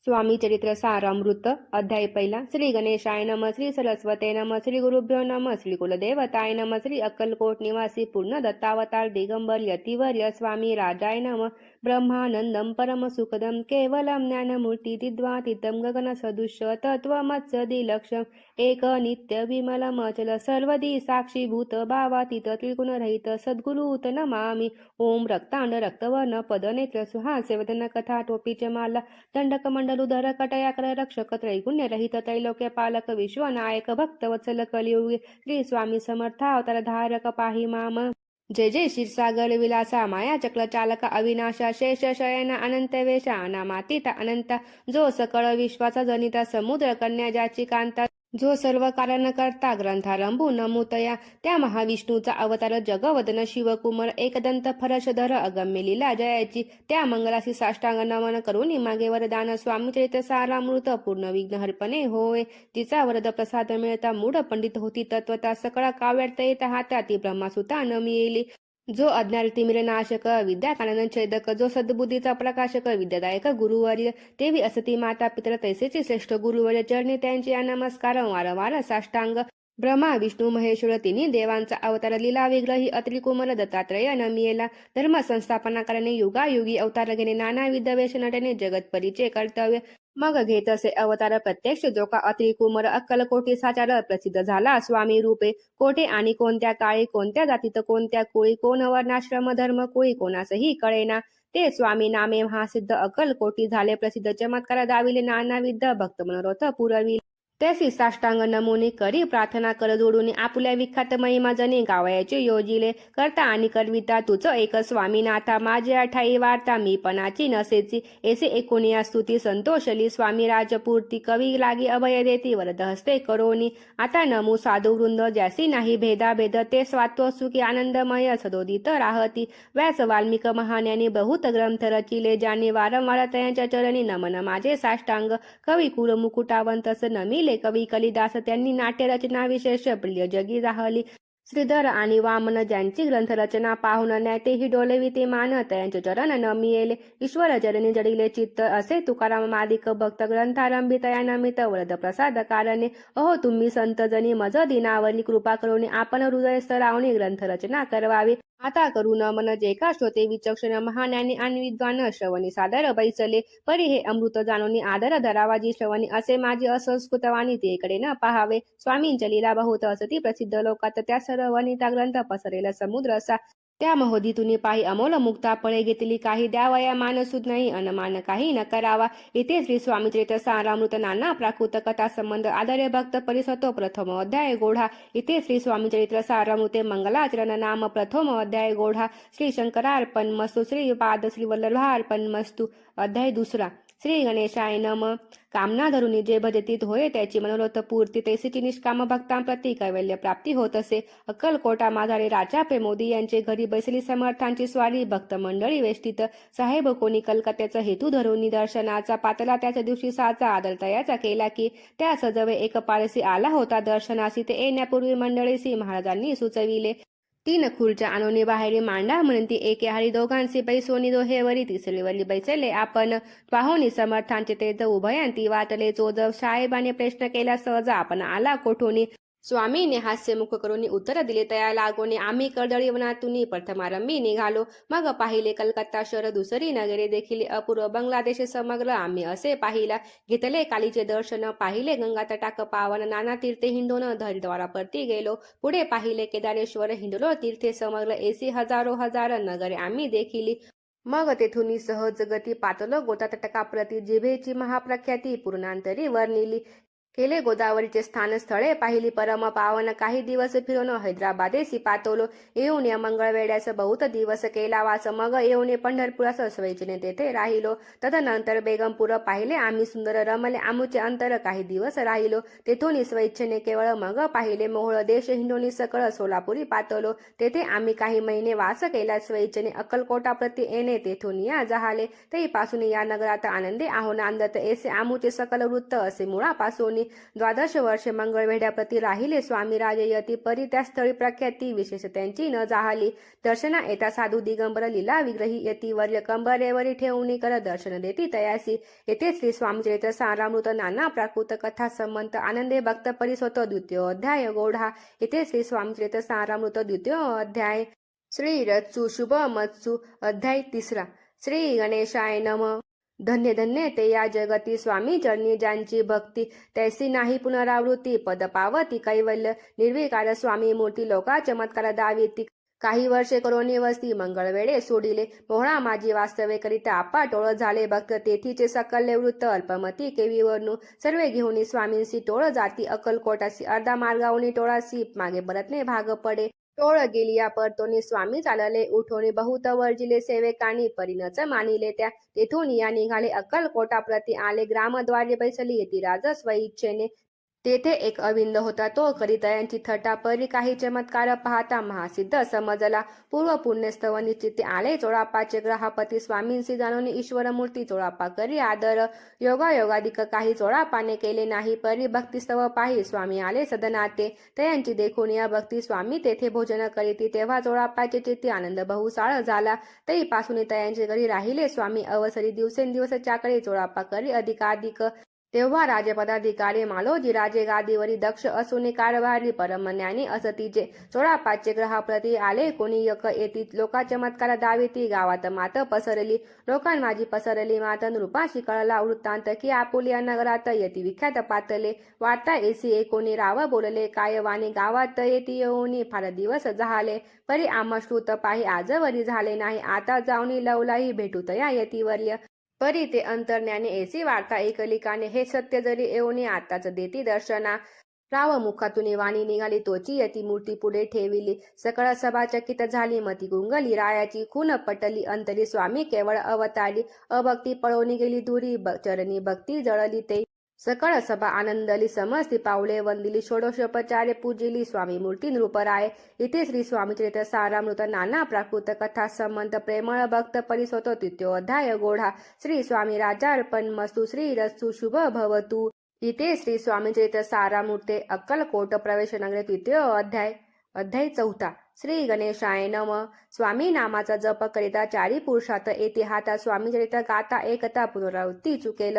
स्वामी चरित्र सारामृत अध्याय पहिला. श्री गणेशाय नम, श्री सरस्वते नम, श्री गुरुभ्यो नम, श्री कुलदेवताय नम, श्री अक्कलकोट निवासी पूर्ण दत्तावतार दिगंबर यतिवर्य स्वामी राजाय नम. ब्रह्मानंदम परम सुखदम केवलम ज्ञानमूर्ती दिद्वातीतम गगन सदृश तत्वमत्सदिलक्षम एक नित्य विमलम अचल सर्वदी साक्षीभूत भावातीत त्रिगुणरहित सद्गुरुत नमामि. ओम रक्तांड रक्तवर्ण पदनेत्र सुहास्य वदन कथा टोपीच माला दंडकमंडलुधर कटयाकर रक्षक त्रैगुण्य रहित त्रैलोक्य पालक विश्वनायक भक्तवत्सल कलियुगी श्री स्वामी समर्था अवतार धारक पाहि माम. जय जय क्षीरसागर विलासा माया चक्र चालक अविनाशा शेष शयन अनंत वेशा अनामातीता अनंता जो सकळ विश्वाचा जनिता समुद्र कन्या ज्याची कांता जो सर्व कारण करता ग्रंथारंभू नमुतया त्या महाविष्णूचा अवतार जगवदन शिवकुमार एकदंत फरशधर अगम्य लीला जयाची त्या मंगलासी साष्टांग नमन करून मागे वरदान स्वामी चरित्र सारामृत पूर्ण विघ्न हरपणे होय. तिचा वरद प्रसाद मिळता मूढ पंडित होती तत्वता सकळा काव्यार्थ येत हाताती ब्रह्मासुता न मिळेली. जो अज्ञान तिमिर नाशक विद्या कानन छेदक जो सद्बुद्धीचा प्रकाशक विद्यादायक गुरुवर्य तेवी असती माता पितर तैसेची श्रेष्ठ गुरुवर्य चरणी त्यांची नमस्कार वारंवार साष्टांग. ब्रह्मा विष्णू महेश्वर तिन्ही देवांचा अवतार लीला विग्रही अत्रिकुमार दत्तात्रय नमियेला धर्म संस्थापना करणे युगायुगी अवतार घेणे नानाविध वेश नटने जगत परिचय कर्तव्य मग घेत असे अवतार प्रत्यक्ष जो का अत्रिकुमार अक्कलकोटी साचार प्रसिद्ध झाला स्वामी रूपे. कोठे आणि कोणत्या काळी कोणत्या जातीत कोणत्या कुळी कोण वर्णाश्रम धर्म कुळी कोणासही कळेना ते स्वामी नामे महासिद्ध अक्कलकोटी झाले प्रसिद्ध चमत्कार दाविले नानाविध भक्त मनोरथ पुरविले. त्यासी साष्टांग नमुनी करी प्रार्थना कर जोडून आपुल्या विख्यात महिमा जनी गावयाचे योजिले. करता आणि करविता तुझ एक स्वामीनाथा माझे अठाई वार्ता मी पणाची नसेची ऐसे एकोणिया स्तुती संतोषली स्वामी राजपूर्ती कवी लागी अभय देती वरद हस्ते करोनी. आता नमू साधू वृंद ज्यासी नाही भेदाभेद ते स्वात्व सुखी आनंदमय सदोदित राहती. व्यास वाल्मिक महान्यानी बहुत ग्रंथ रचिले ज्यांनी वारंवार त्यांच्या चरणी नमन माझे साष्टांग. कवी कुल मुकुटावंतस नमिले कवी कलिदास त्यांनी नाट्य रचना विशेष प्रिय जगी राहली. श्रीधर आणि वामन ज्यांची ग्रंथ रचना पाहून न्यातेही डोलेविते मान त्यांचे चरण न मिळेले. ईश्वर चरणी जडिले चित्त असे तुकाराम मादिक भक्त ग्रंथारंभी तया नमित वरद प्रसाद कारणे. अहो तुम्ही संत जनी मज दिनावरी कृपा करून आपण हृदय स्तरावणी ग्रंथ रचना करवावी. आता करू न मन जे का श्रोते विचक्षण महाज्ञानी आणि विद्वान श्रवणी सादर बैसले. परी हे अमृत जाणून आदर धरावा जी श्रवणी असे माझी असंस्कृतवाणी तेकडे न पाहावे. स्वामींच्या लीला बहुत असती प्रसिद्ध लोकात त्या सर्व वनिता ग्रंथ पसरेला समुद्र असा. त्या महोदीतून पाही अमोल मुक्ता फळे घेतली काही द्यावया मानसूद नाही अनमान काही न करावा. इथे श्री स्वामी चरित्र सारामृत नाना प्राकृत कथा संबंध आदरे भक्त परिसतो प्रथम अध्याय गोढा. इथे श्री स्वामी चरित्र सारामृते मंगलाचरण नाम प्रथम अध्याय गोढा. श्री शंकरार्पण मस्तु श्री पाद श्री वल्लभार्पण मस्तु अध्याय दुसरा. श्री गणेशाय नम. कामना धरुनी जे भजतीत होय त्याची मनोरथ पूर्ती तैसीची निष्काम भक्तांप्रती कैवल्य प्राप्ती होत असे. अक्कलकोटा माझारे राजा प्रेमोदी यांचे घरी बैसली समर्थांची स्वारी भक्त मंडळी वेष्टीत. साहेब कोणी कलकत्याचा हेतू धरून दर्शनाचा पातला त्याच्या दिवशी साचा आदर तयाचा केला की त्या सजवे एक पारसी आला होता दर्शनासी ते येण्यापूर्वी मंडळीसी महाराजांनी सुचविले. तीन खुर्च्या आणून बाहेरी मांडा म्हणती एके हारी दोघांशी बैसोनी दोहेवरी तिसरीवरी बैसले आपण. पाहुणी समर्थांचे तेज उभयांती वाटले चोज साहेबाने प्रश्न केला सहज आपण आला कोठोनी. स्वामीने हास्यमुख करून उत्तर दिले तया लागोने आम्ही कर्दळीवनातून प्रथमारंभी निघालो. मग पाहिले कलकत्ता शहर दुसरी नगरे देखील अपूर्व बांगलादेश समग्र आम्ही असे पाहिला. घेतले कालीचे दर्शन पाहिले गंगा तटाक पावन नाना तीर्थे हिंडून हरिद्वारापरती गेलो. पुढे पाहिले केदारेश्वर हिंडलो तीर्थे समग्र एसी हजारो हजार नगरे आम्ही देखिली. मग तेथून सहज गती पातलो गोता तटकाप्रती जिभेची महाप्रख्याती पूर्णांतरी वर्णिली. केले गोदावरीचे स्थान स्थळे पाहिली परम पावन काही दिवस फिरून हैदराबादेसी पातवलो. येऊन या मंगळवेड्यास बहुत दिवस केला वास मग येऊन पंढरपुरास स्वैच्छेने तेथे राहिलो. तदनंतर बेगमपूर पाहिले आम्ही सुंदर रमले आमुचे अंतर काही दिवस राहिलो. तेथून स्वैच्छेने केवळ मग पाहिले मोहोळ देश हिंडोनी सकळ सोलापुरी पातवलो. तेथे आम्ही काही महिने वास केला स्वैच्छेने अक्कलकोटाप्रती येणे तेथून या जहाले. तरीपासून या नगरात आनंदे आहो नांदत ऐसे आमुचे सकल वृत्त असे मुळापासून. येऊनी 12 वर्षे मंगळवेढ्याप्रती राहिले स्वामी राजे यती परी त्या स्थळी प्रख्याती विशेष त्यांची न जाहली दर्शना येता साधू दिगंबर लीला विग्रही यतीवर्य कंबरेवरी ठेवून कर दर्शन देती तयासी येथे श्री स्वामीचरित्र सारामृत नाना प्राकृत कथा संबंध आनंदे भक्त परिसोत द्वितीय अध्याय गोढा येथे श्री स्वामीचरित्र सारामृत द्वितीय अध्याय श्री रत्सु शुभ मत्सु अध्याय 3 श्री गणेशाय नम धन्य धन्य ते या जगती स्वामी चरणी ज्यांची भक्ती तैसी नाही पुनरावृत्ती पद पावती कैवल्य निर्विकार स्वामी मूर्ती लोका चमत्कार दाविती काही वर्षे करोनी वस्ती मंगळवेळे सोडिले मोहळा माझी वास्तवे करिता आपा टोळ झाले भक्त तेथीचे सकल्य वृत्त अल्पमती केवीवरनु सर्वे घेऊन स्वामींशी टोळ जाती अक्कलकोटासी अर्धा मार्गावनी टोळासी मागे परतणे भाग पडे टोळ गेलिया परतोनी स्वामी चालले उठोनी बहुत वर्जिले सेवेकानी परिणच मानिले त्या तेथून या निघाले अक्कलकोटा प्रति आले ग्रामद्वारे बैसली येती राज स्वइच्छेने तेथे एक अविंद होता तो करितयांची थटा परी काही चमत्कार पाहता महासिद्ध समजला पूर्व पुण्यस्तव निश्चिते आले चोळापाचे ग्रहापती स्वामींशी जाणून ईश्वर मूर्ती चोळापा करी आदर योगायोगादिक काही चोळापाने केले नाही परी भक्तिस्तव पाही स्वामी आले सदनाते तयांची देखून या भक्ती स्वामी तेथे भोजन करीती तेव्हा चोळापाचे चित्ती आनंद बहुसाळ झाला तईपासून तयांचे घरी राहिले स्वामी अवसरी दिवसेंदिवस चाकरी चोळापा करी अधिकाधिक तेव्हा राजपदाधिकारी मालोजी राजे गादीवरी दक्ष असून कारभारी परमज्ञानी असतीचे चोळापाचे ग्रहाप्रती आले कोणी यक येती लोका चमत्कार दाविती गावात मात पसरली लोकां माझी पसरली मात नृपाशी कळला वृत्तांत की आपुलिया नगरात येती विख्यात पातले वार्ता एसी कोणी राव बोलले काय वाणी गावात येती येऊनी फार दिवस झाले परी आमश्रुत पाही आजवरी झाले नाही आता जाऊनी लवलाही भेटूतया यतीवर्य परी ते अंतर्ज्ञानी ऐसी वार्ता ऐकलिकाने हे सत्य जरी येऊनी आताच देती दर्शना राव मुखातून वाणी निघाली तोची यती मूर्ती पुढे ठेविली सकळ सभा चकित झाली मती गुंगली रायाची खून पटली अंतरी स्वामी केवळ अवतारी अभक्ती पळवणी गेली दुरी चरणी भक्ती जळली ते सकळ सभा आनंदली समस्ती पावले वंदिली षोडशोपचारे पूजिली स्वामी मूर्ती नृपराय इथे श्री स्वामीचरित्र सारामृत नाना प्राकृत कथा संबंध प्रेमळ भक्त परिसोत तृतीय अध्याय गोढा श्री स्वामी राजार्पण मस्तु श्री रस्तु शुभ भवतु इथे श्री स्वामीचरित्र सारामूर्ते अक्कलकोट प्रवेश नगरे तृतीय अध्याय 4 श्री गणेशाय नम स्वामी नामाचा जप करिता चारी पुरुषात येते हाता स्वामीचरित्र गाता एकता पुनरावृत्ती चुकेल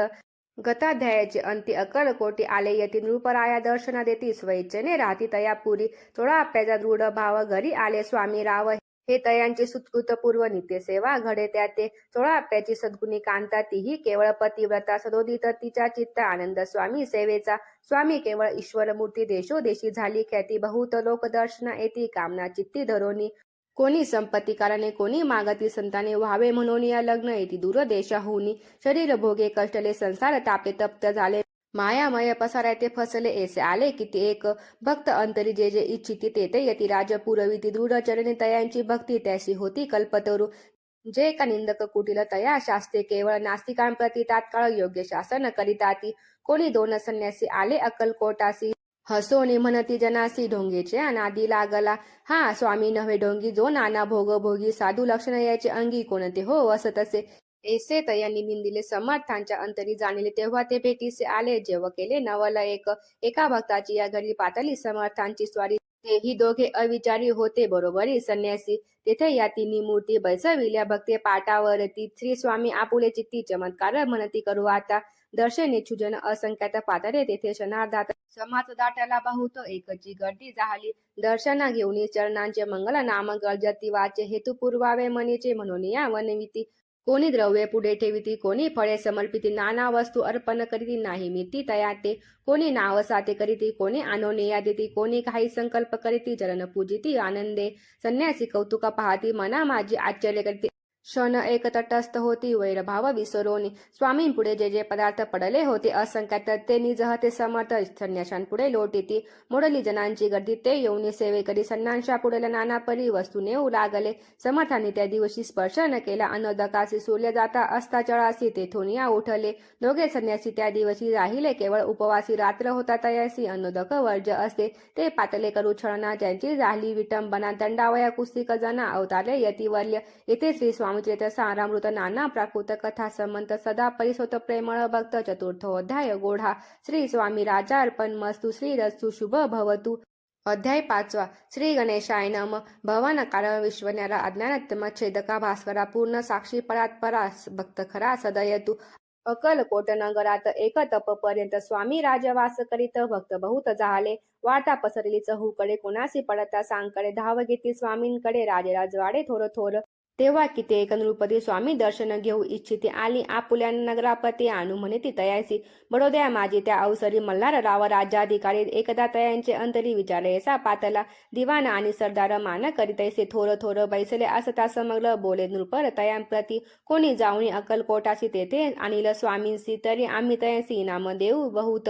गताध्यायाचे अंती अक्कलकोटी आले यती नृपराया दर्शना देती स्वइच्छेने राहती तयापुरी थोडा आपल्याचा दृढ भाव घरी आले स्वामी राव हे तयांची सुत्कृतपूर्व नित्य सेवा घडे त्या ते थोडा आपल्याची सद्गुणी कांता तीही केवळ पतिव्रता सदोदित तिचा चित्त आनंद स्वामी सेवेचा स्वामी केवळ ईश्वर मूर्ती देशोदेशी झाली ख्याती बहुत लोक दर्शना येती कामना चित्ती धरोनी कोणी संपत्ती कारणे कोणी मागती संताने व्हावे म्हणून या लग्न येती दूर देशाहुनी शरीर भोगे कष्टले संसार तापे तप्त झाले मायामय पसारायते फसले ऐसे आले किती एक भक्त अंतरी जे जे इच्छिती तेथे यती राज पुरविती दृढ चरणी तयांची भक्ती त्याशी होती कल्पतरू जे का निंदक कुटील तया शास्त्रे केवळ नास्तिकांप्रती तात्काळ योग्य शासन करिताती कोणी दोन संन्यासी आले अक्कलकोटासी हसोनी म्हणती जनासी ढोंगेचे अनादी लागला हा स्वामी नव्हे ढोंगी जो नाना भोग भोगी साधू लक्षण याचे अंगी कोणते हो असतसे ऐसे तयांनी निंदिले समर्थांच्या अंतरी जाणले तेव्हा ते भेटीसे आले जेव्हा केले नवल एका भक्ताची या घरी पातली समर्थांची स्वारी तेही दोघे अविचारी होते बरोबरी संन्यासी तेथे या तिन्ही मूर्ती बैसविल्या भक्ते पाटावरती श्री स्वामी आपुले चित्ती चमत्कार म्हणती करू आता दर्शने छुजन असंख्यात पातळे तेथे क्षणार्धात समाज दाटाला बहुत एकची गर्दी झाली दर्शना घेऊन चरणांचे मंगल नाम गर्जती वाचे हेतू पुरवावे मनीचे म्हणून या वनविती कोणी द्रव्ये पुढे ठेविती कोणी फळे समर्पिती नाना वस्तू अर्पण करीती नाही मिती तयाते कोणी नाव साते करीती कोणी आनोनिया देती कोणी काही संकल्प करीती चरण पूजिती आनंदे संन्यासी कौतुका पाहती मना माझी आश्चर्य करीती क्षण एक तटस्थ होती वैरभाव विसरोनी स्वामींपुढे जे जे पदार्थ पडले होते असंख्यात ते निजहते समर्थ संन्याशांपुढे लोटीती मोडली जनांची गर्दी ते येऊन सेवे करी सन्नांशा पुढे नाना परी वस्तू नेऊ लागले समर्थांनी त्या दिवशी स्पर्श न केला अनोदकासी सूर्य जाता असता चळासी तेथून या उठले दोघे संन्यासी त्या दिवशी राहिले केवळ उपवासी रात्र होता तयासी अनोदक वर्ज असते ते पातले करू छळना ज्यांची झाली विटंबना दंडावया कुस्तिक जना अवतारले यतिवर्य येथे श्री स्वामी स्वामीचरित्र सारामृत नाना प्राकृत कथा संबंध सदा परिसोत प्रेमळ भक्त चतुर्थोऽध्याय गोढा श्री स्वामी राजा अर्पण मस्तु श्री रस्तु शुभ भवतु. अध्याय 5. श्री गणेशाय नम. भवन कारण विश्वज्ञाला अज्ञानतमच्छेदका भास्करा पूर्ण साक्षी परात्परा भक्त खरा सदयतु. अक्कलकोट नगरात एक तपपर्यंत स्वामी राजवास करीत भक्त बहुत झाले. वार्ता पसरली चहूकडे कोणासी पडता सांगकडे धाव घेती स्वामींकडे राजराजवाडे थोर थोर. तेव्हा किती एक नृपती स्वामी दर्शन घेऊ इच्छिती आली आपुल्या नगरापती आणू म्हणे ती तयासी. बडोद्या माझी त्या अवसरी मल्हार राव राज्याधिकारी एकदा तयांचे अंतरी विचारले असा पातला. दिवाण आणि सरदार मान करीतैसे थोर थोर बैसले असता समग्र बोले नृपर तयांप्रती. कोणी जाऊनी अक्कलकोटासी तेथे आणील स्वामींसी तरी आम्ही तयांसी इनाम देऊ बहुत.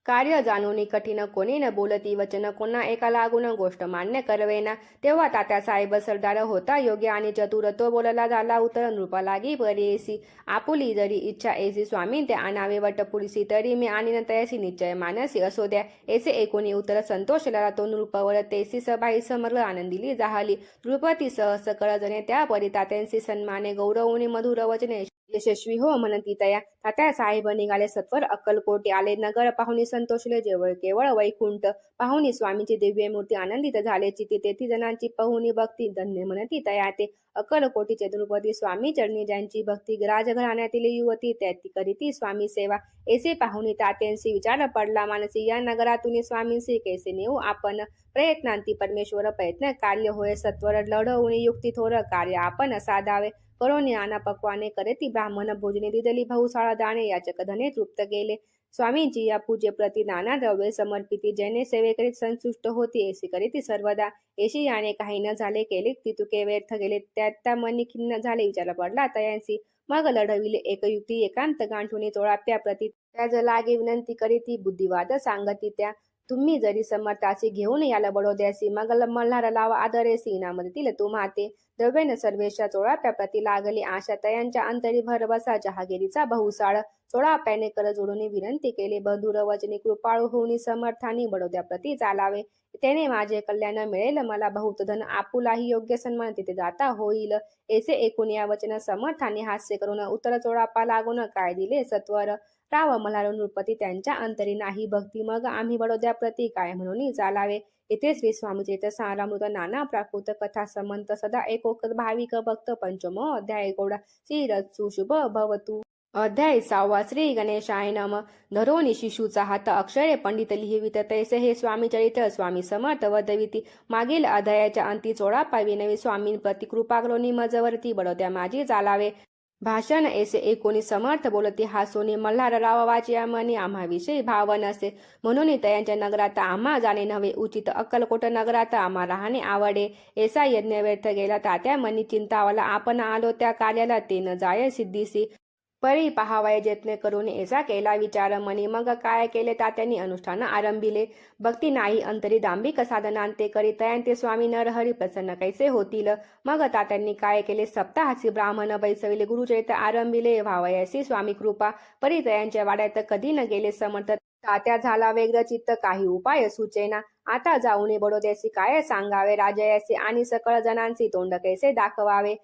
कार्य जाणून कठीण कोणी न बोलती वचन कोणा एका लागून गोष्ट मान्य करवेना. तेव्हा तात्यासाहेब सरदार होता योग्य आणि चतुर तो बोलला झाला उत्तर नृपा लागी परेसी. आपुली जरी इच्छा एसी स्वामी ते आणावे वटपुरीसी तरी मी आणीन तयासी निश्चय मानसी असो द्या. ऐसे एकोणी उत्तर संतोषला तो नृपवर तेसी सभाई समग्र आनंदिली जाहली. नृपती सहस कळजणे त्या परी तात्यांसी सन्माने गौरवनी मधुर वचने यशस्वी हो म्हणती तया. तात्यासाहेब निघाले सत्वर अक्कलकोटी आले. नगर पाहुणी संतोषले जेवळ केवळ वैकुंठ पाहुणी स्वामीची दिव्य मूर्ती आनंदित झाले. चिती तेथी जणांची पाहुणी भक्ती धन्य म्हणती तया ते. अक्कलकोटीचे नृपती स्वामी चरणी ज्यांची भक्ती राजघराण्यातील युवती त्याती करीती स्वामी सेवा. ऐसे पाहुणी तात्यांशी विचार पडला मानसी या नगरातून स्वामींशी कैसे नेऊ आपण. प्रयत्नांती परमेश्वर प्रयत्न कार्य होय सत्वर लढवून युक्ती थोर कार्य आपण साधावे. करोनी नाना पक्वाने करेती ब्राह्मण भोजने दिदली बहुसाळा दाणे याचक धने तृप्त गेले. स्वामींची या पूजे प्रति नाना द्रव्ये समर्पिती जैने सेवे करीत संतुष्ट होती. ऐसी करीती सर्वदा. ऐशी याने काही न झाले केले तितुके व्यर्थ गेले त्या मनी खिन्न झाले विचार पडला तयांसी. मग लढविले एक युक्ती एकांत गांठुनी चोळाप्या प्रती त्याज लागे विनंती करीती बुद्धिवाद सांगती त्या. तुम्ही जरी समर्थासी घेऊन याला बडोद्यासी मग मल्हार लावा आदरेसी इनाम देतील तुम्हाते. द्रव्येन सर्वेशा चोळाप्या प्रती लागली आशा तयांच्या अंतरी भरवसा जहागिरीचा बहुसाळ. चोळाप्याने कर जोडून विनंती केले बंधुर वचनी कृपाळू होऊन समर्थानी बडोद्या प्रती चालावे. त्याने माझे कल्याण मिळेल मला बहुत धन आपुलाही योग्य सन्मान तिथे जाता होईल. ऐसे एकूण या वचन समर्थाने हास्य करून उत्तर चोळापा लागून काय दिले सत्वर. राव मल्हार नृपती त्यांच्या अंतरी नाही भक्ती मग आम्ही बडोद्या प्रती काय म्हणून चालावे. इथे श्री स्वामीचरित्र सारामृत नाना प्राकृत कथा संबंध सदा एकोक भाविक भक्त पंचमो अध्याय गोडा श्री रस्तु शुभ भवतु. अध्याय 6. श्री गणेशाय नम. धरोनी शिशूचा हात अक्षरे पंडित लिहिवित तैसे हे स्वामी चरित्र स्वामी समर्थ वदविती. मागील अध्यायाच्या अंती चोळापा विनवी स्वामींप्रती कृपा करोनी मजवरती बडोद्या माझी चालावे. भाषण ऐसे एकोणी समर्थ बोलती हासोनी मल्हार राव वाचिया मनी आम्हाविषयी भाव नसे म्हणून तयांच्या नगरात आम्हा जाणे नव्हे उचित. अक्कलकोट नगरात आम्हा राहणे आवडे. ऐसा यज्ञ व्यर्थ गेला तात्या मनी चिंतावाला आपण आलो त्या कार्याला ते न जाय सिद्धीसी. परी पहावाय यत्न करून ऐसा केला विचार मनी मग काय केले तात्यांनी अनुष्ठान आरंभिले. भक्ती नाही अंतरी दांभिक साधनांते करी तयांते स्वामी नरहरी प्रसन्न कैसे होतील. मग तात्यांनी काय केले सप्ताहासी ब्राह्मण बैसविले गुरुचरित्र आरंभिले व्हावयासी स्वामी कृपा. परी तयांच्या वाड्यात कधी न गेले समर्थ तात्या झाला वेगळ चित्त काही उपाय सुचेना. आता जाऊन बडोद्यासी काय सांगावे राजयासी आणि सकळ जणांची तोंड कैसे दाखवावे.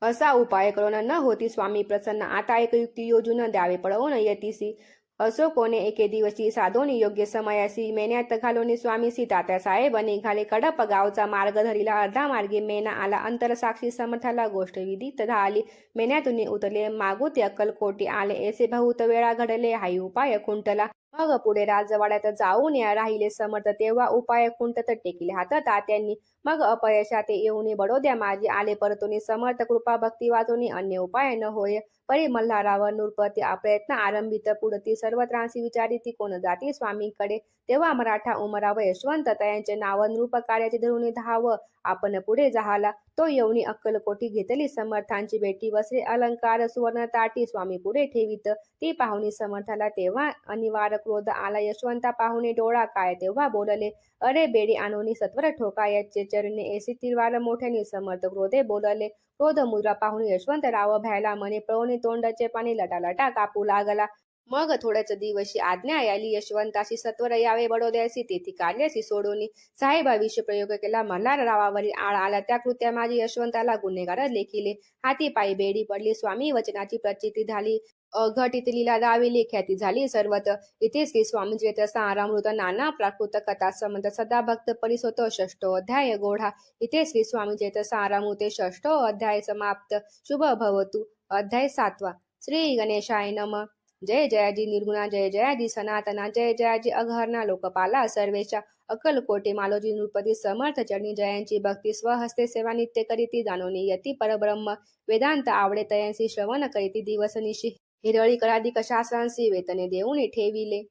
असा उपाय करून न होती स्वामी प्रसन्न आता एक युक्ती योजून द्यावे पडवून येतीसी. असो कोणे एके दिवशी साधोनी योग्य समयासी मेन्यात घालून स्वामीसी तात्यासाहेब निघाले. कडप गावचा मार्ग धरिला अर्धा मार्गी मेना आला अंतरसाक्षी समर्थाला गोष्ट विदित झाली. मेन्यातून उतरले मागुती अक्कलकोटी आले. ऐसे बहुत वेळा घडले हाही उपाय खुंटला. मग पुढे राजवाड्यात जाऊन या राहिले समर्थ तेव्हा उपाय खुंटत टेकिले हात तात्यांनी. मग अपयशात येऊन बडोद्या माझी आले परतुनी समर्थ कृपा भक्ती वाचून अन्य उपाय न होय. परी मल्हारावर नृपती प्रयत्न आरंभित पुढती सर्वत्रांशी विचारिती कोण जाती स्वामींकडे. तेव्हा मराठा उमराव यशवंत तयांचे नाव नृप कार्याचे धरून धाव आपण पुढे जाहाला. तो येऊनी अक्कलकोटी घेतली समर्थांची भेटी वस्त्रे अलंकार सुवर्ण ताटी स्वामी पुढे ठेवीत. ती पाहुणी समर्थाला तेव्हा अनिवार्य क्रोध आला. यशवंता पाहुणे डोळा काय तेव्हा बोलले अरे बेडी आणून सत्वर ठोका याचे चरणे ऐसी तिरवार मोठ्याने समर्थ क्रोधे बोलले. क्रोध मुद्रा पाहून यशवंतराव भ्याला मने पळवणे तोंडाचे पाणी लटालटा कापू लागला. मग थोड्याच दिवशी आज्ञा आली यशवंताशी सत्वर यावे बडोद्यासी तेथी कार्यासी सोडोनी साहेबाविषयी प्रयोग केला मल्हार रावावरील आळ आला त्या कृत्या माझी यशवंताला गुन्हेगार लेखिले हाती पायी बेडी पडली स्वामी वचनाची प्रचिती झाली अघटित लीला दाविली ख्याती झाली सर्वत्र इथे श्री स्वामी चरित्र सारामृत नाना प्राकृत कथा संबंध सदा भक्त परिसोत षष्टो अध्याय गोढा इथे श्री स्वामी चरित्र सारामृते षष्टो अध्याय समाप्त शुभ भवतु अध्याय 7वा श्री गणेशाय नमः जय जयाजी निर्गुणा जय जयाजी सनातना जय जयाजी अघहरणा लोकपाला सर्वेशा अक्कलकोटे मालोजी नृपती समर्थ चरणी जयांची भक्ती स्वहस्ते सेवा नित्य करीती जाणोनी यती परब्रह्म वेदांत आवडे तयांसी श्रवण करीती दिवस निशी हिरळी कराधिक शास्त्रांसी वेतने देऊन ठेविले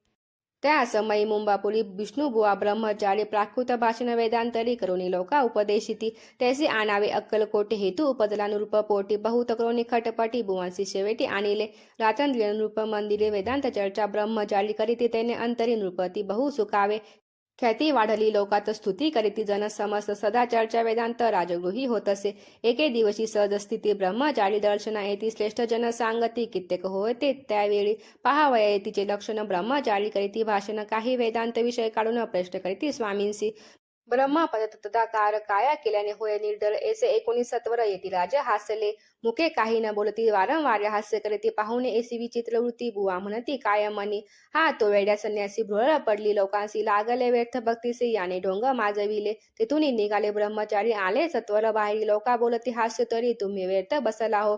त्या समयी मुंबापुरी विष्णुबुवा ब्रह्मचारी प्राकृत भाषण वेदांतरी करुणी लोका उपदेशिती त्याचे आणावे अक्कलकोटे हेतू उपजला नृप पोटी बहुत करोनी खटपटी बुवांसी शेवेटी आणिले रात्रंद्रिय नृप मंदिरे वेदांत चर्चा ब्रह्मचारी करीती त्याने अंतरी नृपती बहु सुखावे ख्याती वाढली लोकात स्तुती करीती जन समस्त सदा चर्चा वेदांत राजगृही होत असे एके दिवशी सहज स्थिती ब्रह्मचारी दर्शना येती श्रेष्ठ जन सांगती कित्येक होते त्यावेळी पहावया येतीचे लक्षण ब्रह्मचारी करीती भाषण काही वेदांत विषय काढून प्रश्न करीती स्वामींसी ब्रह्मपद तदाकार काया केल्याने होय निर्दल ऐसे 19 सत्वर येती राजे हासले मुके काही न बोलती वारंवार हास्य करती पाहुणे ऐसी विचित्र वृत्ती बुवा म्हणती काय मनी हा तो वेड्या संन्यासी भुरळ पडली लोकांसी लागले व्यर्थ भक्तीसे याने ढोंग माजविले तेथून निघाले ब्रह्मचारी आले सत्वर बाहेरी लोका बोलती हास्य तरी तुम्ही व्यर्थ बसला हो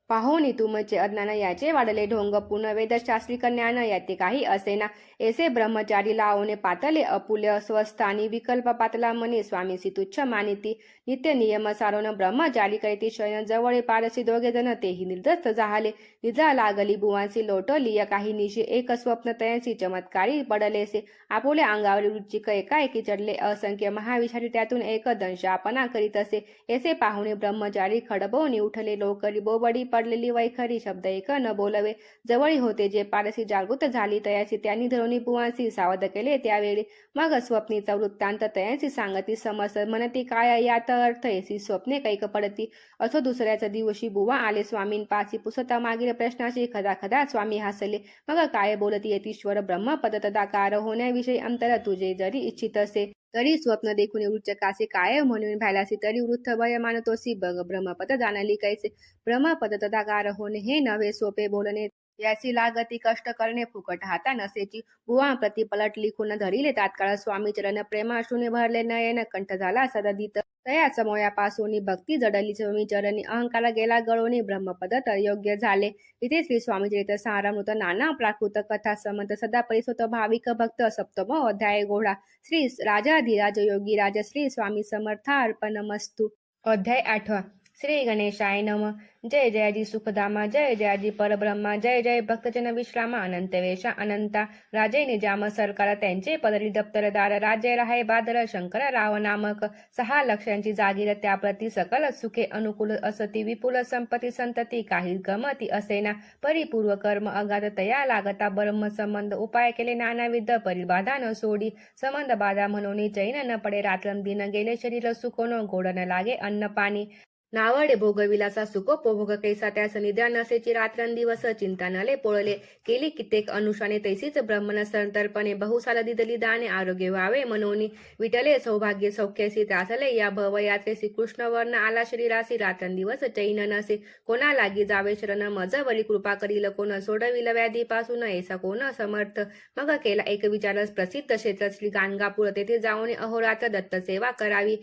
पाहुणी तुमचे अज्ञान याचे वाढले ढोंग पूर्ण वेदशास्त्री कन्यान याते काही असेना ऐसे ब्रह्मचारी लावणे पातले अपुल्य स्वस्थानी विकल्प पातला मनी स्वामीसी तुच्छ मानिती नित्य नियम सारोन ब्रह्मचारी करीती शयन जवळ पारसी दोघे जण तेही निर्दस्त झाले निजा लागली बुवांसी लोटलिय काही निशी एक स्वप्न तयांसी चमत्कारी पडलेसे आपुल्या अंगावर रुचिक एकाएकी चढले असंख्य महाविषारी त्यातून एक दंशापना करीत असे ऐसे पाहुणे ब्रह्मचारी खडबवून उठले लोकरी बोबडी पडलेली वैखरी शब्द एक न बोलवे जवळी होते जे पारसी जागृत झाली तयासी त्यांनी धरोनी बुवांसी सावध केले त्यावेळी मग स्वप्नीचा वृत्तांत तयांसी सांगती समस म्हणती काय यात अर्थ ऐसी स्वप्ने कैक पडती असो दुसऱ्याच दिवशी बुवा आले स्वामींपासी पुसता मागील प्रश्नाशी खदा खदा स्वामी हसले मग काय बोलती यतीश्वर ब्रह्मपद तदाकार होण्याविषयी अंतर तुझे जरी इच्छित असे तरी स्वप्न देखून वृच्चकासे काय म्हणून भ्यालासी तरी वृत्थ भय मानतोसी बघ ब्रह्मपद जाणली कैसे ब्रह्मपद तदाकार होणे हे नव्हे सोपे बोलणे याची लागती कष्ट करणे फुकट हाता नसेची बुवा प्रति पलट लिखून धरिले तात्काळ स्वामी चरण प्रेमाश्रूने भरले नयन कंठ झाला सददित तया समोयापासून भक्ती जडली स्वामी चरणी अहंकार गेला गळोनी ब्रह्मपद तर योग्य झाले इथे श्री स्वामी चरित्र सारामृत नाना प्राकृत कथा समंत सदा परिसोत भाविक भक्त सप्तम अध्याय गोढा श्री राजाधिराज योगी राज श्री स्वामी समर्थार्पणमस्तु अध्याय 8 श्री गणेशाय नमः जय जयाजी सुखधामा जय जयाजी परब्रह्मा जय जय भक्तजन विश्रामा अनंत वेशा अनंता राजे निजाम सरकार त्यांचे पदरी दप्तरदार राज्य राहे बादर शंकर राव नामक 6 लक्षांची जागीर त्याप्रती सकल सुखे अनुकूल असती विपुल संपत्ती संतती काही गमती असेना परिपूर्व कर्म अगाध तया लागता ब्रह्म संबंध उपाय केले नानाविध परिबाधा न सोडी संबंध बाधा म्हणून चैन न पडे रात्रंदिन गेले शरीर सुकोनो गोड न लागे अन्न पाणी नावडे भोगविलासा सुखोपभोग कैसा त्यास निद्रा नसेची रात्रंदिवस चिंता नले पोळले केली कित्येक अनुषाने तैसीच ब्रह्मन संतर्पणे बहुसाल दिदली दाने आरोग्य व्हावे मनोनी विटले सौभाग्य सौख्यसी त्रासले या भवयात्रेसी कृष्ण वर्ण आला शरीरासी रात्रंदिवस चैन नसे कोणा लागी जावे शरण मजवरी कृपा करील कोण सोडविल व्याधीपासून ऐसा कोण समर्थ मग केला एक विचार प्रसिद्ध क्षेत्र श्री गाणगापूर तेथे जाऊन अहोरात्र दत्त सेवा करावी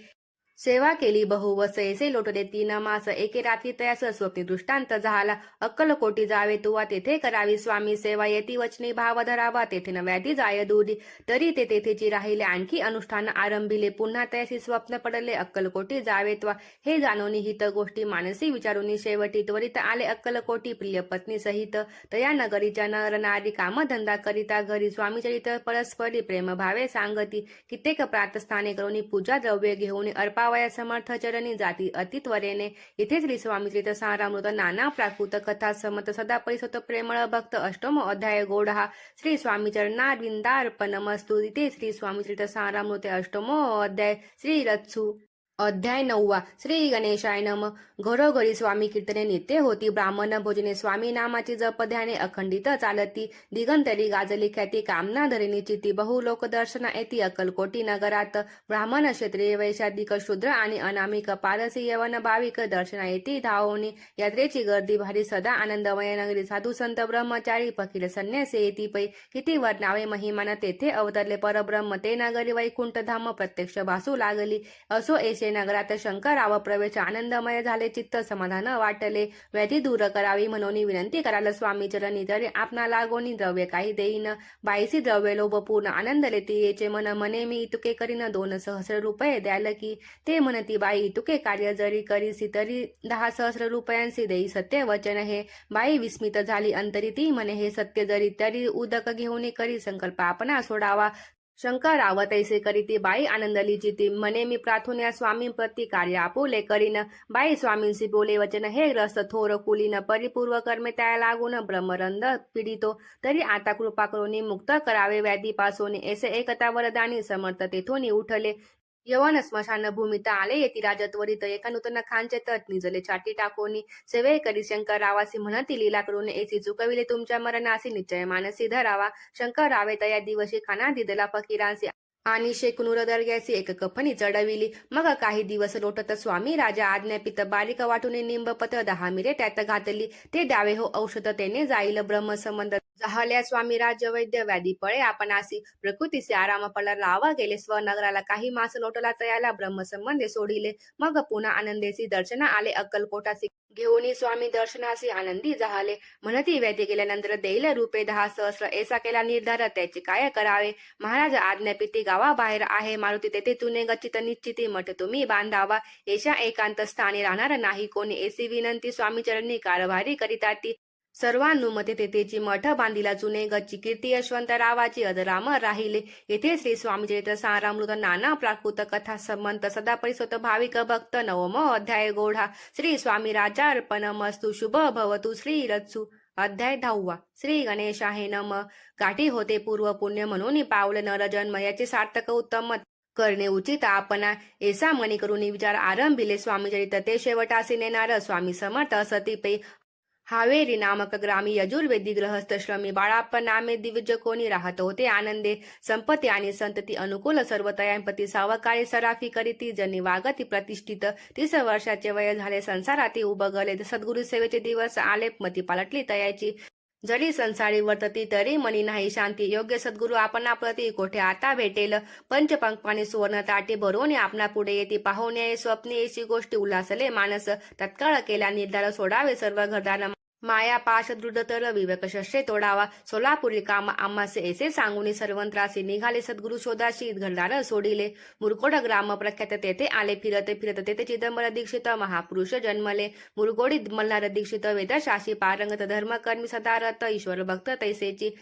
सेवा केली बहुवस ऐसे लोटले 3 मास एके रात्री तयास स्वप्नी दृष्टांत झाला अक्कलकोटी जावे तुवा तेथे करावी स्वामी सेवा येती वचनी भाव धरावा तेथे न व्याधी जाय दूरी तरी ते तेथेची राहिले आणखी अनुष्ठान आरंभिले पुन्हा तयासी स्वप्न पडले अक्कलकोटी जावे त्वा हे जाणोनी हित गोष्टी मानसी विचारुनी शेवटी त्वरित आले अक्कलकोटी प्रिय पत्नी सहित तया नगरीच्या नर नारी कामधंदा करिता घरी स्वामीचरित परस्परी प्रेम भावे सांगती कित्येक प्रातस्थाने करुनी पूजा द्रव्य घेऊन अर्पा वया समर्थ चरणी जाती अतित्वरेने इथे श्री स्वामी चरित्र सारामृत नाना प्राकृत कथा समत सदा परिसत प्रेमळ भक्त अष्टम अध्याय गोढा श्री स्वामी चरणारविंदार्पणमस्तु इथे श्री स्वामी चरित्र सारामृत अष्टमो अध्याय श्री रत्सु अध्याय 9 श्री गणेशाय नम. घरोघरी स्वामी कीर्तने नित्य होती. ब्राह्मण भोजने स्वामी नामाची जप ध्याने अखंडित चालती. दिगंतरी गाजली ख्याती कामना धरिणी चिती. बहु लोक दर्शना येती अक्कलकोटी नगरात. ब्राह्मण क्षत्रिय वैशाधिक शूद्र आणि अनामिक पारसी यवन भाविक दर्शना येती धावोनी. यात्रेची गर्दी भारी सदा आनंदमय नगरी. साधू संत ब्रह्मचारी फकीर संन्यासी येती पै. किती वर्णावे महिमान तेथे अवतरले परब्रह्म. ते नगरी वैकुंठ धाम प्रत्यक्ष भासू लागली. असो ऐसे नगरात शंकराव प्रवेश आनंदमय झाले. चित्त समाधान वाटले. व्याधी दूर करावी म्हणून विनंती कराल स्वामी चरणी. तरी आपणा लागोनी द्रव्य काही देईन. बाईसी द्रव्य लोभ पूर्ण आनंद लेती. येचे मन मने मी इतुके करीन 2,000 रुपये द्याल की. ते म्हणती बाई इतुके कार्य जरी करीसी तरी 10,000 रुपयांसी देई सत्य वचन हे. बाई विस्मित झाली अंतरी ती म्हणे हे सत्य जरी तरी उदक घेऊन करी संकल्प आपणा सोडावा. शंकराव तैसे करीती बाई आनंदली चिती. म्हणे मी प्रार्थुन्या स्वामी प्रति कार्य आपुले करीन. बाई स्वामींशी बोले वचन हे ग्रस्त थोर कुलीन. परिपूर्व कर्मे त्या लागून ब्रह्मरंध पीडितो. तरी आता कृपा करून मुक्त करावे व्याधीपासून. ऐसे एकता वरदानी समर्थ तेथून उठले. यवन स्मशान भूमीत आले येती राजत्वरित. एका नूतन खांचे तट निजले छाती टाकोनी. सेवे करी शंकरावासी म्हणती लीला करून. एसी चुकविले तुमच्या मरणासी निश्चय मानसी धरावा. शंकरावे तया दिवशी खाना दिदला फकीरांसी. आणि शेकनूर दर्ग्याची एक कफनी चढविली. मग काही दिवस लोटत स्वामी राजा आज्ञापित बारीक वाटून निंबपत्र 10 मिरे त्यात घातली. ते द्यावे हो औषध तेने जाईल ब्रह्मसंबंध. जाहल्या स्वामी राज्य वैद्य व्याधी पळे आपणासी. प्रकृतीचे आराम पडला लावा गेले स्वनगराला. काही मास लोटला तयाला ब्रह्मसंबंधे सोडिले. मग पुन्हा आनंदेसी दर्शना आले अक्कलकोटासी. घेऊनी स्वामी दर्शनासी आनंदी झाले. म्हणती व्याधी गेल्यानंतर देईल रुपये 10,000. ऐसा केला निर्धार त्याचे काय करावे. महाराज आज्ञापिती गावाबाहेर आहे मारुती. तेथे तुने गच्चित निश्चिती मठ तुम्ही बांधावा. येशा एकांत स्थानी राहणार नाही कोणी. ऐसी विनंती स्वामी चरणी कारभारी करिता ती. सर्वानुमते तेथेची मठ बांधिला चुने गच्ची. कीर्ती यशवंतरावाची अजरामर राहिले. येथे श्री स्वामी चरित्र सारामृत नाना प्राकृत कथा संबंध सदा परिसोत भाविक भक्त. 9 अध्याय गोढा. श्री स्वामी राजार्पण मस्तु. शुभ भवतु श्री रत्सु. अध्याय 10 श्री गणेशाय नम. गाठी होते पूर्व पुण्य म्हणून पावले नरजन्म. याचे सार्थक उत्तम करणे उचित आपणा. ऐसा मनी करून विचार आरंभिले स्वामीचरित. ते शेवटासी नेणार स्वामी समर्थ असती पै. हावेरी नामक ग्रामी यजुर्वेदी गृहस्थश्रमी. बाळाप्पा नामे दिव्य कोणी राहत होते आनंदे. संपत्ती आणि संतती अनुकूल सर्व तयांपती. सावकारी सराफी करीती जनी वागती प्रतिष्ठित. 30 वर्षाचे वय झाले संसाराती उबगले. सद्गुरु सेवेचे दिवस आले मती पालटली तयाची. जरी संसारी वर्तती तरी मनी नाही शांती. योग्य सद्गुरु आपणा प्रती कोठे आता भेटेल. पंचपंक्वानी सुवर्ण ताटे भरून आपणा पुढे येती. पाहुणे स्वप्ने अशी गोष्टी उल्हासले मानस. तत्काळ केला निर्धार सोडावे सर्व घरदार. माया पाश दृढतर विवेक शस्त्रे तोडावा. सोलापुरी काम आम्हासे ऐसे सांगून सर्वंत्रासी. निघाले सद्गुरु शोधाशी घरदार सोडिले. मुरकोड ग्राम प्रख्यात तेथे आले फिरत फिरत. तेथे चिदंबर दीक्षित महापुरुष जन्मले. मुरगोडीत मल्हार दीक्षित वेदशाशी पारंगत. धर्मकर्मी सदारत ईश्वर भक्त तैसेची.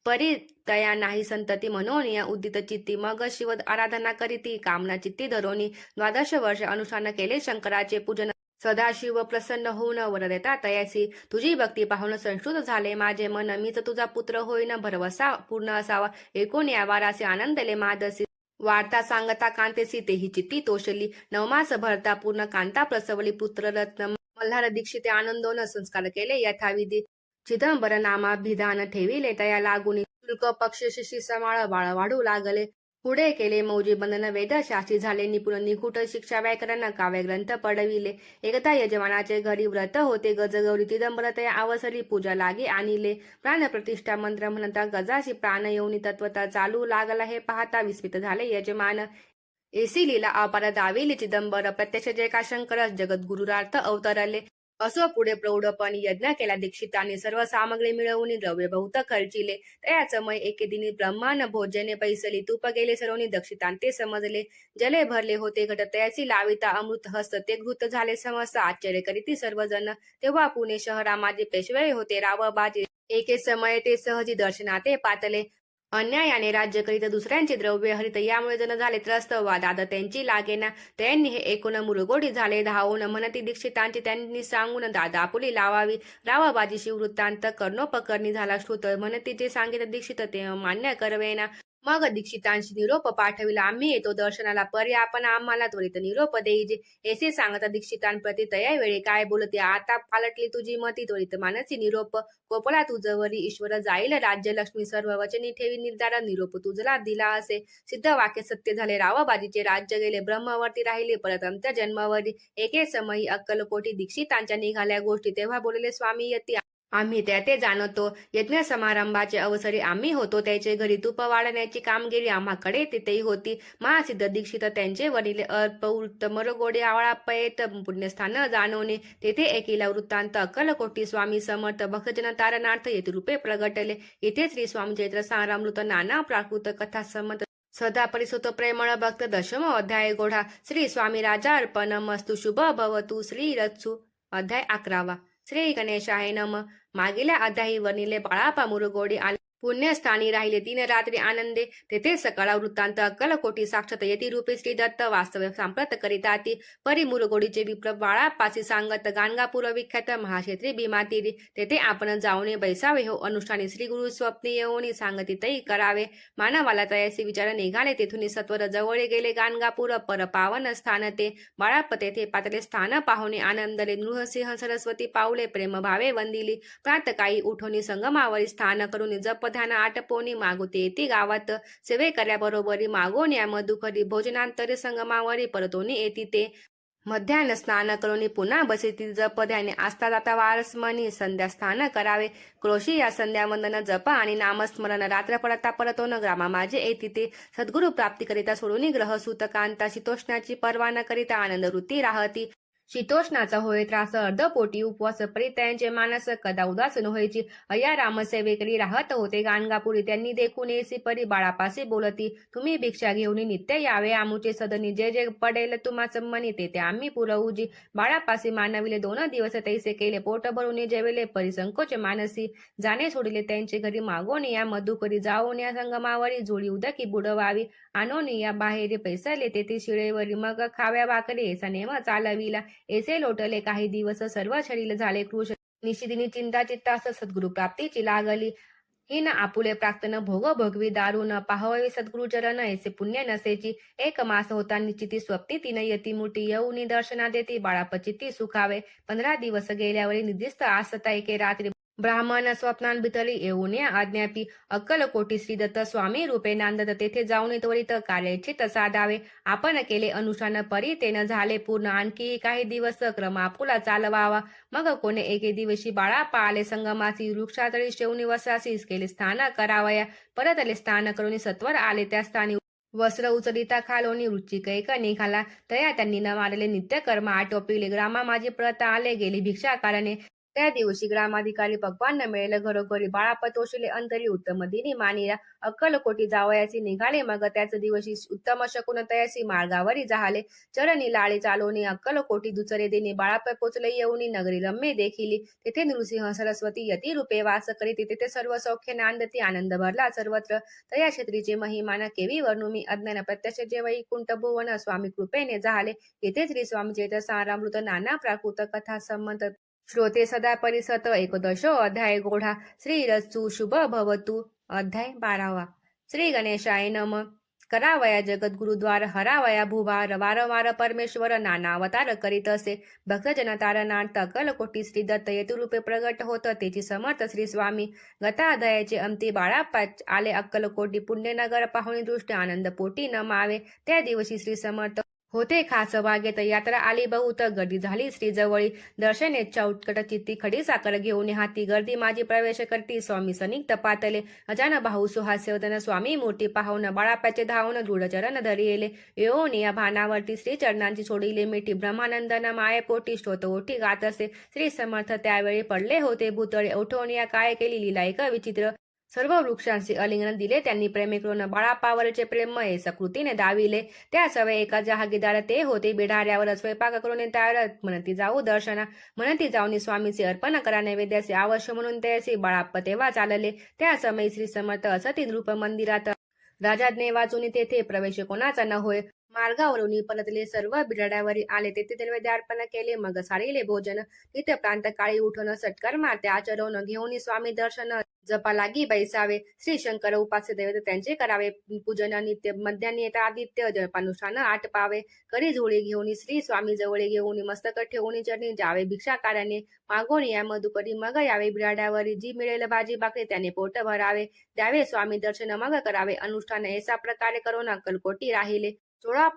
परी तया नाही संतती म्हणून या उदित चित्ती. मग शिव आराधना करीती कामना चित्ती धरोनी. 12 वर्ष अनुष्ठान केले शंकराचे पूजन. सदाशिव प्रसन्न होऊन वर देता तयासी. तुझी भक्ती पाहून संस्कृत झाले माझे मन. मीच तुझा पुत्र होईन भरवसा पूर्ण असावा. एकूण या वारासे आनंदले मादसी. वार्ता सांगता कांतेसी तेही चित्ती तोषली. 9 मास भरता पूर्ण कांता प्रसवली. पुत्ररत्न मल्हार दीक्षिते आनंदोन संस्कार केले यथाविधी. चिदंबर नामाभिधान ठेविले तया लागुनी. शुल्क पक्ष शिशी समाळ बाळ वाढू लागले. पुढे केले मौजी बंधन वेदशास्त्री झाले निपुण. निकुट शिक्षा व्याकरण काव्यग्रंथ पडविले. एकदा यजमानाचे घरी व्रत होते गजगौरी. चिदंबर तया अवसरी पूजा लागे आणिले. प्राणप्रतिष्ठा मंत्र म्हणता गजाशी प्राण येऊनी तत्वता चालू लागला. हे पाहता विस्मित झाले यजमान. एसी लीला अपार दाविली चिदंबर. प्रत्यक्ष जय का शंकर जगद्गुरुरार्थ अवतरले. असो पुढे प्रौढपणी यज्ञ केला दीक्षितांनी. सर्व सामग्री मिळवून द्रव्य बहुत खर्चिले. तयाच मय एके दिनी ब्रह्मान भोजने पैसली. तूप गेले सर्वनी दक्षितांते समजले. जले भरले होते घट तयाची लाविता अमृत हस्त. ते घृत झाले समस्त आश्चर्य करीती सर्वजण. तेव्हा पुणे शहरा माझे पेशवे होते रावबाजी. एके समय ते सहजी दर्शनाते पातले. अन्यायाने राज्य करीत दुसऱ्यांचे द्रव्य हरित. यामुळे जण झाले त्रस्त. वादात त्यांची लागेना. त्यांनी हे ऐकून मुरगोडी झाले धावून. म्हणती दीक्षितांची त्यांनी सांगून दादा आपुली लावावी. रावबाजीशी वृत्तांत कर्णोपकर्णी झाला श्रुत. म्हणती जे सांगित दीक्षित ते मान्य करवेना. मग दीक्षितांशी निरोप पाठविला. आम्ही येतो दर्शनाला, परी आपण आम्हाला त्वरित निरोप देईजे. ऐसे सांगता दीक्षितांप्रती तयावेळी काय बोलते, आता पालटली तुझी मती, त्वरित मानसी निरोप कोपला तुझवरी ईश्वर जाईल राज्य लक्ष्मी, सर्व वचनी ठेवी निर्धार निरोप तुझला दिला असे. सिद्ध वाक्य सत्य झाले, रावबाजीचे राज्य गेले, ब्रह्मवरती राहिले परत अंत्य जन्मावरी. एके समयी अक्कलकोटी दीक्षितांच्या निघाल्या गोष्टी, तेव्हा बोलले स्वामी यती, आम्ही त्या ते जाणतो. यज्ञ समारंभाचे अवसरी आम्ही होतो, त्याचे घरी तूप वाढण्याची कामगिरी आम्हाकडे तिथेही होती. महासिद्ध दीक्षित त्यांचे वडील उत्तम गोडे आवळापयेत पुण्यस्थान जाणवणे, तेथे एकीला वृत्तांत अक्कलकोटी स्वामी समर्थ भक्तजन तारणार्थ येथे रूपे प्रगटले. इथे श्री स्वामी चैत्र सारामृत नाना प्राकृत कथा समर्थ सदा परिसुत प्रेमळ भक्त. दशम अध्याय गोढा. श्री स्वामी राजा अर्पण मस्तु. शुभ भवतु. श्री रत्सु. अध्याय 11. श्री गणेशाय नमः. मागील अध्यायी वर्णिले बाळापा मुरगोडी आले पुण्यस्थानी राहिले 3 रात्री आनंदे. तेथे सकाळ वृत्तांत अक्कलकोटी साक्षात यती रूपे श्री दत्त वास्तव्य सांप्रत करिताती. परी मुरगोडीचे विप्र बाळापासी सांगत गाणगापूर विख्यात महाक्षेत्री भीमातीरी. तेथे आपण जाऊन बैसावे हो अनुष्ठानी. श्री गुरु स्वप्नी येऊनी सांगती तई करावे. मानवाला तयासी विचार निघाले तेथून सत्वर जवळ गेले गाणगापूर पर पावन स्थान ते. बाळाप तेथे पातले स्थान पाहुणे आनंदले. नृहसिंह सरस्वती पावले प्रेम भावे वंदिली. प्रातकाळी उठोनी संगमावरी स्थान करून जप ध्यान आटपोनी मागुते येती गावात. सेवे करण्याबरोबरी मागोन या मधुकरी भोजनांतरे संगमावरी परतोनी येती ते. मध्यान्ह स्नान करून पुन्हा बसेती जप ध्याने आस्था जाता वारसमनी संध्या स्नान करावे. क्रोशी या संध्या वंदन जप आणि नामस्मरण रात्र पडता परतोन ग्रामा माझे येती ते. सद्गुरु प्राप्ती करिता सोडून ग्रह सुतकांता शीतोष्णाची पर्वा न करिता आनंद वृत्ती राहती. शीतोष्णाचा होय त्रास अर्धपोटी उपवास परित्यांचे मानस कदा उदास व्हायची. अय्या रामसेवेकरी राहत होते गाणगापुरी. त्यांनी देखून येसी परी बाळापासी बोलती, तुम्ही भिक्षा घेऊन नित्य यावे आमुचे सदनी. जे जे पडेल तुम्हा मनी ते आम्ही पुरवूजी. बाळापासी मानविले 2 दिवस तैसे केले. पोट भरून जेवले परिसंकोच मानसी. जाणे सोडिले त्यांचे घरी मागोन या मधुकरी. जाऊन या संगमावरी जोडी उदकी बुडवावी. आणून या बाहेर पैसले तेथे शिळेवरी. मग खाव्या भाकरी ऐसा नेम चालविला. ऐसे लोटले काही दिवस सर्व शरीर झाले कृश. निशिदिनी चिंता चित्तास सद्गुरु प्राप्तीची लागली. ही न आपुले प्राक्तन भोग भोगवी दारुण. पाहावे सद्गुरु चरण ऐसे पुण्य नसेची. 1 मास होता निश्चिती स्वप्ती तीन यती मूर्ती. येऊनी दर्शना देती बाळापचिती सुखावे. 15 दिवस गेल्यावरी निर्दिष्ट आसता एके रात्री. ब्राह्मण स्वप्नान भितली येऊन या अज्ञापी. अक्कलकोटी श्री दत्त स्वामी रूपे नांदत. तेथे जाऊन त्वरित कार्यचित साधावे. आपण केले अनुष्ठान परी तेन झाले पूर्ण. आणखी काही दिवस क्रम आपुला चालवावा. मग कोणे एके दिवशी बाळापा आले संगमासी. वृक्षातळी शेवणी वसासीस केले स्नान करावया. परतले स्नान करून सत्वर आले त्या स्थानी. वस्त्र उचलिता खालोनी वृश्चिक एक निघाला. तया त्यांनी न मारले नित्य कर्म आटोपिले. ग्रामा माझी प्रत आले गेली भिक्षा कारणे. त्या दिवशी ग्रामाधिकारी भगवान न मिळेल घरोघरी. बाळापा तोशिले अंतरी उत्तम दिनी मानिला. अक्कलकोटी जावयासी निघाले. मग त्याच दिवशी उत्तम शकून तयासी मार्गावरी जाहले. चरणी लाळे चालोनी अक्कलकोटी दुसरे दिनी. बाळापा पोचले येऊनी नगरी रम्य देखिली. तेथे नृसिंह सरस्वती यती रूपे वास करीती. तेथे सर्व सौख्य नांदती आनंद भरला सर्वत्र. तया क्षेत्रीचे महिमान केवी वर्णुमी अज्ञान प्रत्यक्ष जे वैकुंठ भुवन स्वामी कृपेने जाहले. येथे श्री स्वामी चैत्र सारामृत नाना प्राकृत कथा संमत. श्रोते सदा परिसत. 11 अध्याय गोढा. श्री रस्सु. शुभ भवतु. अध्याय 12. श्री गणेशाय नमः. करावया जगद्गुरुद्वार हरावया भूभार. वारंवार परमेश्वर नाना अवतार करीत असे. भक्तजन तारणार्थ अक्कलकोटी श्री दत्त येतुरूपे प्रगट होत. तेची समर्थ श्री स्वामी. गता अध्यायाचे अंती. बाळापा आले अक्कलकोटी. पुण्यनगर पाहुणी दृष्ट आनंद पोटी न मावे. त्या दिवशी श्री समर्थ होते खास वागेत. यात्रा आली बहुत गर्दी झाली श्री जवळी. दर्शनेच्छा उत्कट चित्ती. खडी साखर घेऊन हाती. गर्दी माझी प्रवेश करती. स्वामी सनिग्ध पातले. अजान भाऊ सुहास्यवदन. स्वामी मूर्ती पाहून बाळापाचे धावून दृढ चरण धरिले. येऊन या भानावरती श्री चरणांची सोडिले मिठी. ब्रह्मानंदन माये पोटी स्तोत ओठी गात असे. श्री समर्थ त्यावेळी पडले होते भूतळे. उठवून या काय केली लीला एक विचित्र. सर्व वृक्षांचे आलिंगन दिले त्यांनी प्रेमे करून. बाळापावरचे प्रेममय सकृतीने दाविले. त्या सवय एका जहागीदार ते होते. बिढाऱ्यावर स्वयंपाक करून त्यावर म्हणती जाऊ दर्शना. म्हणती जाऊन स्वामीचे अर्पण करा नैवेद्याचे. आवश्य म्हणून त्याचे बाळाप्पा तेव्हा चालले. त्या समय श्री समर्थ असती नृप मंदिरात. राजाज्ञे वाचून तेथे प्रवेश कोणाचा न होय. मार्गावरून परतले. सर्व बिराड्यावरी आले. तेथे नैवेद्यार्पण केले. मग सारिले भोजन. तिथे प्रांत काळी उठून सत्कार मारते आचरवून घेऊन स्वामी दर्शन जपा लागी बैसावे. श्री शंकर उपास्य दैवत त्यांचे करावे पूजन. नित्य मध्यान्ही येता आदित्य जपानुष्ठान आटपावे. करी झोळी घेऊन श्री स्वामी जवळे घेऊन मस्तक ठेवून चरणी जावे. भिक्षाकाराने मागून या मधुकरी मग यावे. बिराड्यावरी जी मिळेल भाजी भाकरी त्याने पोट भरावे. द्यावे स्वामी दर्शन मग करावे. अनुष्ठान ऐसा प्रकारे करून अक्कलकोटी राहिले.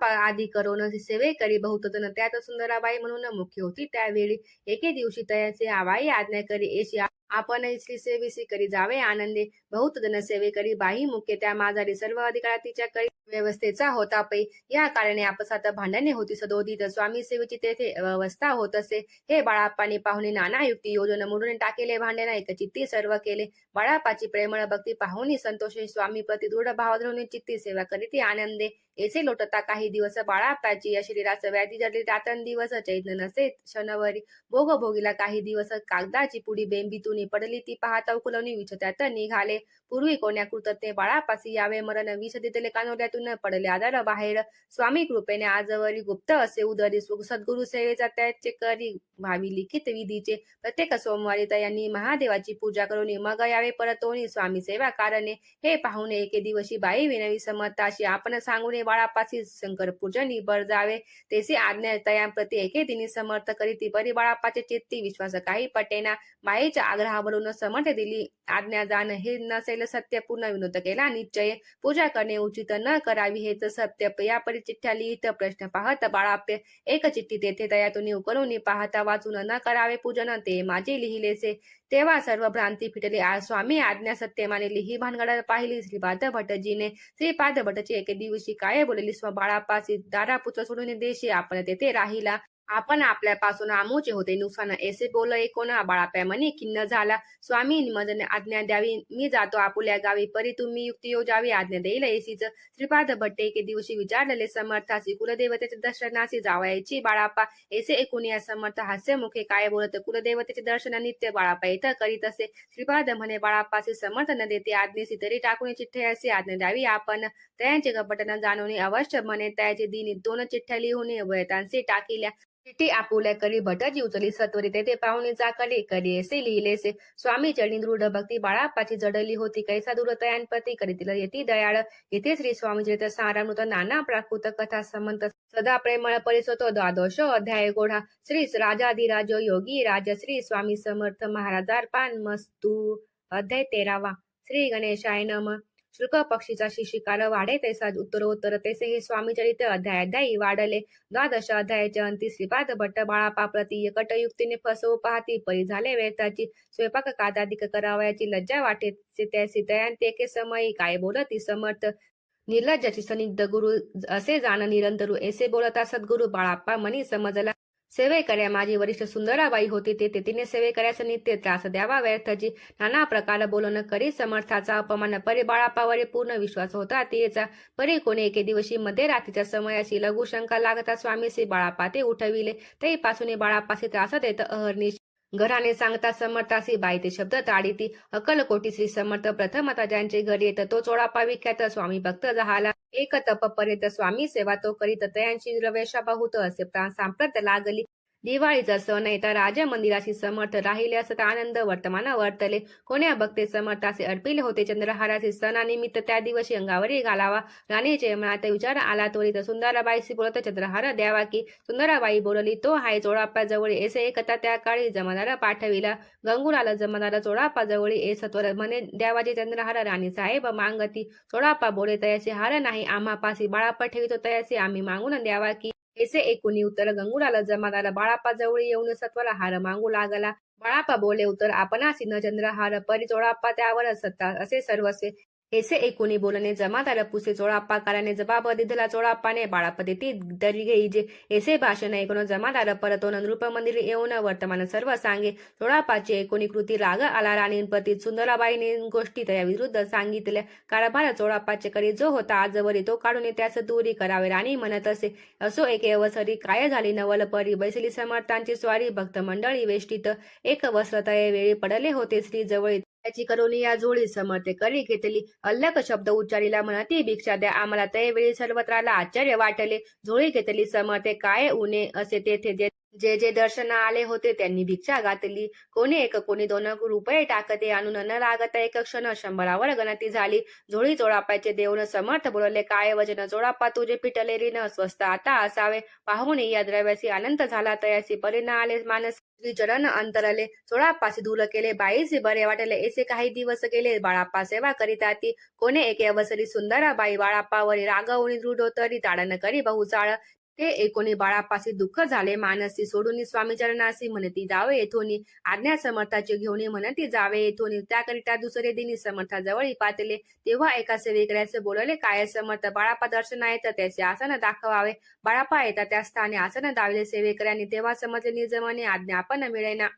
आदी करून सेवे करी बहुत जण. त्यात सुंदराबाई म्हणून मुख्य होती. त्यावेळी एके दिवशी तयाचे आवाई आज्ञा करी एशी आपण श्री सेवेसी करी जावे आनंदे. बहुत जण सेवे करी बाही मुख्य त्या माझारी सर्व अधिकार तिच्या करी व्यवस्थेचा होता पै. या कारणे आपसात भांडणे होती सदोदित. स्वामी सेवेची तेथे व्यवस्था होत असे. हे बाळाप्पाने पाहुणे नाना युक्ती योजना मोडून टाकेले. भांडणा एकचित्ती सर्व केले. बाळाप्पाची प्रेमळ भक्ती पाहुणी संतोषे. स्वामी प्रति दृढ भाव धरून चित्ती सेवा करीती आनंदे. येसे लोटता काही दिवस बाळाप्पाची या शरीराचं व्याधी जडली. रातन दिवस चैतन्य नसे शनवरी. भोग भोगीला काही दिवस कागदाची पुडी बेंबीतून पडली. ती पाहता उकलवणी विचत्यात निघाले. पूर्वी कोण्या कृतज्ञ बाळापासी यावे मरण. विष दिले कानोल्यातून पडले आधार बाहेर. स्वामी कृपेने आजवरी गुप्त असे उदरी. सद्गुरु सेवेचा त्याचे करी भावी लिखित विधीचे. प्रत्येक सोमवारी तयांनी महादेवाची पूजा करून मग यावे परतोनी स्वामी सेवा कारणे. हे पाहुणे एके दिवशी बाई विनवी समर्थाशी आपण सांगून बाळापासी शंकर पूजनी बर जावे. तेसी आज्ञा तयांप्रती एके दिनी समर्थ करीती. परी बाळापाचे चित्ती विश्वास काही पटेना. बाईच्या आग्रहावरून समर्थ दिली आज्ञा. जाण हे नसेल सत्य पूर्ण विनोद केला निश्चय. पूजा करणे उचित न करावी हेच सत्य. या परी चिठ्ठ्या लिहित प्रश्न पाहत बाळाप्य. एक चिठ्ठी तेथे तयातून उकलून पाहता वाचून न करावे पूजन ते माझे लिहिलेसे. तेव्हा सर्व भ्रांती फिटली. स्वामी आज्ञा सत्य मानिली. ही भानगड पाहिली श्रीपाद भटजीने. श्रीपाद भटजी एके दिवशी काय बोलली. बाळापासी दारापुत्र सोडून देशी आपण तेथे राहिला. आपण आपल्यापासून आमूचे होते नुकसान. ऐसे बोल ऐकून बाळाप्या मनी खिन्न झाला. स्वामी मजने आज्ञा द्यावी. मी जातो आपुल्या गावी. परी तुम्ही युक्ती योजावी आज्ञा देईल ऐसीच. श्रीपाद भट्टे एके दिवशी विचारलेले समर्थासी. कुलदेवतेच्या दर्शनासी जावायची बाळाप्पा. ऐसे ऐकून या समर्थ हास्यमुखे काय बोलत. कुलदेवतेचे दर्शन नित्य बाळाप्पा इथं करीत असे. श्रीपाद म्हणे बाळाप्पासी समर्थ न देते आज्ञेसी तरी टाकून चिठ्ठ्यासी आज्ञा द्यावी आपण. त्यांचे कपट न जाणून अवश्य म्हणे. त्याचे दिनी 2 चिठ्ठ्या लिहून वयतांसी टाकिल्या. चिठ्ठी आपुल्या करी भटजी उचली सत्वरी. तेथे पाहुणे चाकरी करी असे लिहिलेसे. स्वामी चरणी दृढ भक्ती बाळाप्पाची जडली होती. कैसा दूर तयांप्रती करीतील येती दयाळ. येथे श्री स्वामी चरित्र सारामृत नाना प्राकृत कथा संबंध सदा प्रेमळ परिसतो. द्वादश अध्याय गोढा. श्री राजाधिराज योगी राज श्री स्वामी समर्थ महाराजार्पण मस्तू. अध्याय 13वा. श्री गणेशाय नमः. शुक्ल पक्षीचा शिशिकार वाढे तैसा उत्तरोत्तर तैसे हे स्वामी चरित्र अध्यायाध्यायी वाढले. 12 अध्यायाच्या अंती श्रीपाद भट्ट बाळाप्पा प्रति कटयुक्तीने फसवू पाहती. परी झाले व्यर्थाची. स्वयंपाक कादाधिक करावयाची लज्जा वाटे त्यासी. तयांत एके समयी काय बोलती समर्थ. निर्लज्जाची सनिग्ध गुरु असे जाण निरंतरू. ऐसे बोलता सद्गुरु बाळाप्पा मनी समजला. सेवे कर्या माझी वरिष्ठ सुंदराबाई होती. ते तिने सेवे कर्यास नित्य त्रास द्यावा व्यर्थची. नाना प्रकार बोलणं करी समर्थाचा अपमान. परी बाळाप्पावरी पूर्ण विश्वास होता तिचा. परी कोणी एके दिवशी मध्यरात्रीच्या समयाशी लघु शंका लागता स्वामीसी बाळाप्पा ते उठविले. तैपासून बाळाप्पासी त्रास देत अहर्निश. घराने सांगता समर्थासी बाई ते शब्द ताडीती. अक्कलकोटी श्री समर्थ प्रथमता ज्यांचे घरी येत तो चोळाप्पा विख्यात स्वामी भक्त झाला. एक तप पर्यंत स्वामी सेवा तो करीत. तयांची रवेशा बहुत असे प्राण सांप्रत लागली. दिवाळीचा सण येता राज मंदिराशी समर्थ राहिले असता आनंद वर्तमान वर्तले. कोण्या भक्ते समर्थाचे अर्पिले होते चंद्रहाराचे. सणानिमित्त त्या दिवशी अंगावरी घालावा. राणीचे मनात विचार आला त्वरित. सुंदराबाईशी बोलत चंद्रहार द्यावा की. सुंदराबाई बोलली तो हाय चोळाप्पा जवळ. ऐसे एकता त्या काळी जमादार पाठविला. गंगुराला जमादार चोळाप्पा जवळ ए सत्वर म्हणे द्यावाचे चंद्रहार. राणी साहेब मागती. चोळाप्पा बोले तयाचे हार नाही आम्हापासी. बाळाप्पा ठेवितो तयाचे आम्ही मागून द्यावा की. ऐसे ऐकून उत्तर गंगुराला जमादार बाळाप्पा जवळ येऊन सत्वाला हार मागू लागला. बाळाप्पा बोले उत्तर आपणासी न चंद्रहार. परी चोळाप्पा त्यावर सत्ता असे सर्वस्वे. ऐसे ऐकून बोलणे जमादार पुसे. चोळाप्पा काराने जबाब दिधला. चोळाप्पाने बाळाप्पा देती दरी घेईजे. ऐसे भाषण ऐकून जमादार परतून नृप मंदिर येऊन वर्तमान सर्व सांगे. चोळाप्पाची ऐकून कृती राग आला राणींप्रती. सुंदराबाईने गोष्टी त्या विरुद्ध सांगितल्या. कारभार चोळाप्पाचे करी जो होता आजवरी तो काढून त्यास दूरी करावे राणी म्हणत असे. असो एके अवसरी काय झाली नवल परी. बैसली समर्थांची स्वारी भक्त मंडळी वेष्टीत. एक वस्त्र तये वेळी पडले होते श्री जवळ. त्याची करून या झोळी समर्थे करी घेतली. अल्लक शब्द उच्चारिला म्हणती भिक्षा द्या आम्हाला. त्यावेळी सर्वत्राला आश्चर्य वाटले. झोळी घेतली समर्थे काय उणे असे तेथे जे जे दर्शना आले होते त्यांनी भिक्षा घातली. कोणी एक कोणी 2 रुपये टाकते आणून न लागत एक क्षण 100वर गणती झाली. झोळी जोडापाचे देऊन समर्थ बोलले काय वजन जोडापा तुझे पिटले ऋण स्वस्त आता असावे. पाहून या द्रव्यासी अनंत झाला तयासी परिणा आले मानस चरण अंतरले जोडापासी दूर केले बाईसी बरे वाटले ऐसे काही दिवस गेले बाळाप्पा सेवा करीता ती कोणे एके अवसरी सुंदरा बाई बाळाप्पावरी रागवणी दृढ तरी ताडण करी बहुचाळ ते एकोणी बाळापासी दुःख झाले मानसी सोडून स्वामी चरणासी म्हणती जावे येथोनी आज्ञा समर्थाची घेऊन म्हणती जावे येथोनी त्याकरिता दुसरे दिनी समर्थाजवळ पातले तेव्हा एका सेवेकऱ्याचे बोलले काय समर्थ बाळापा दर्शना येतं त्याचे आसन दाखवावे बाळापा येतात त्या स्थानी आसन दावले सेवेकऱ्यांनी तेव्हा समजले निजमने आज्ञा पण मिळेना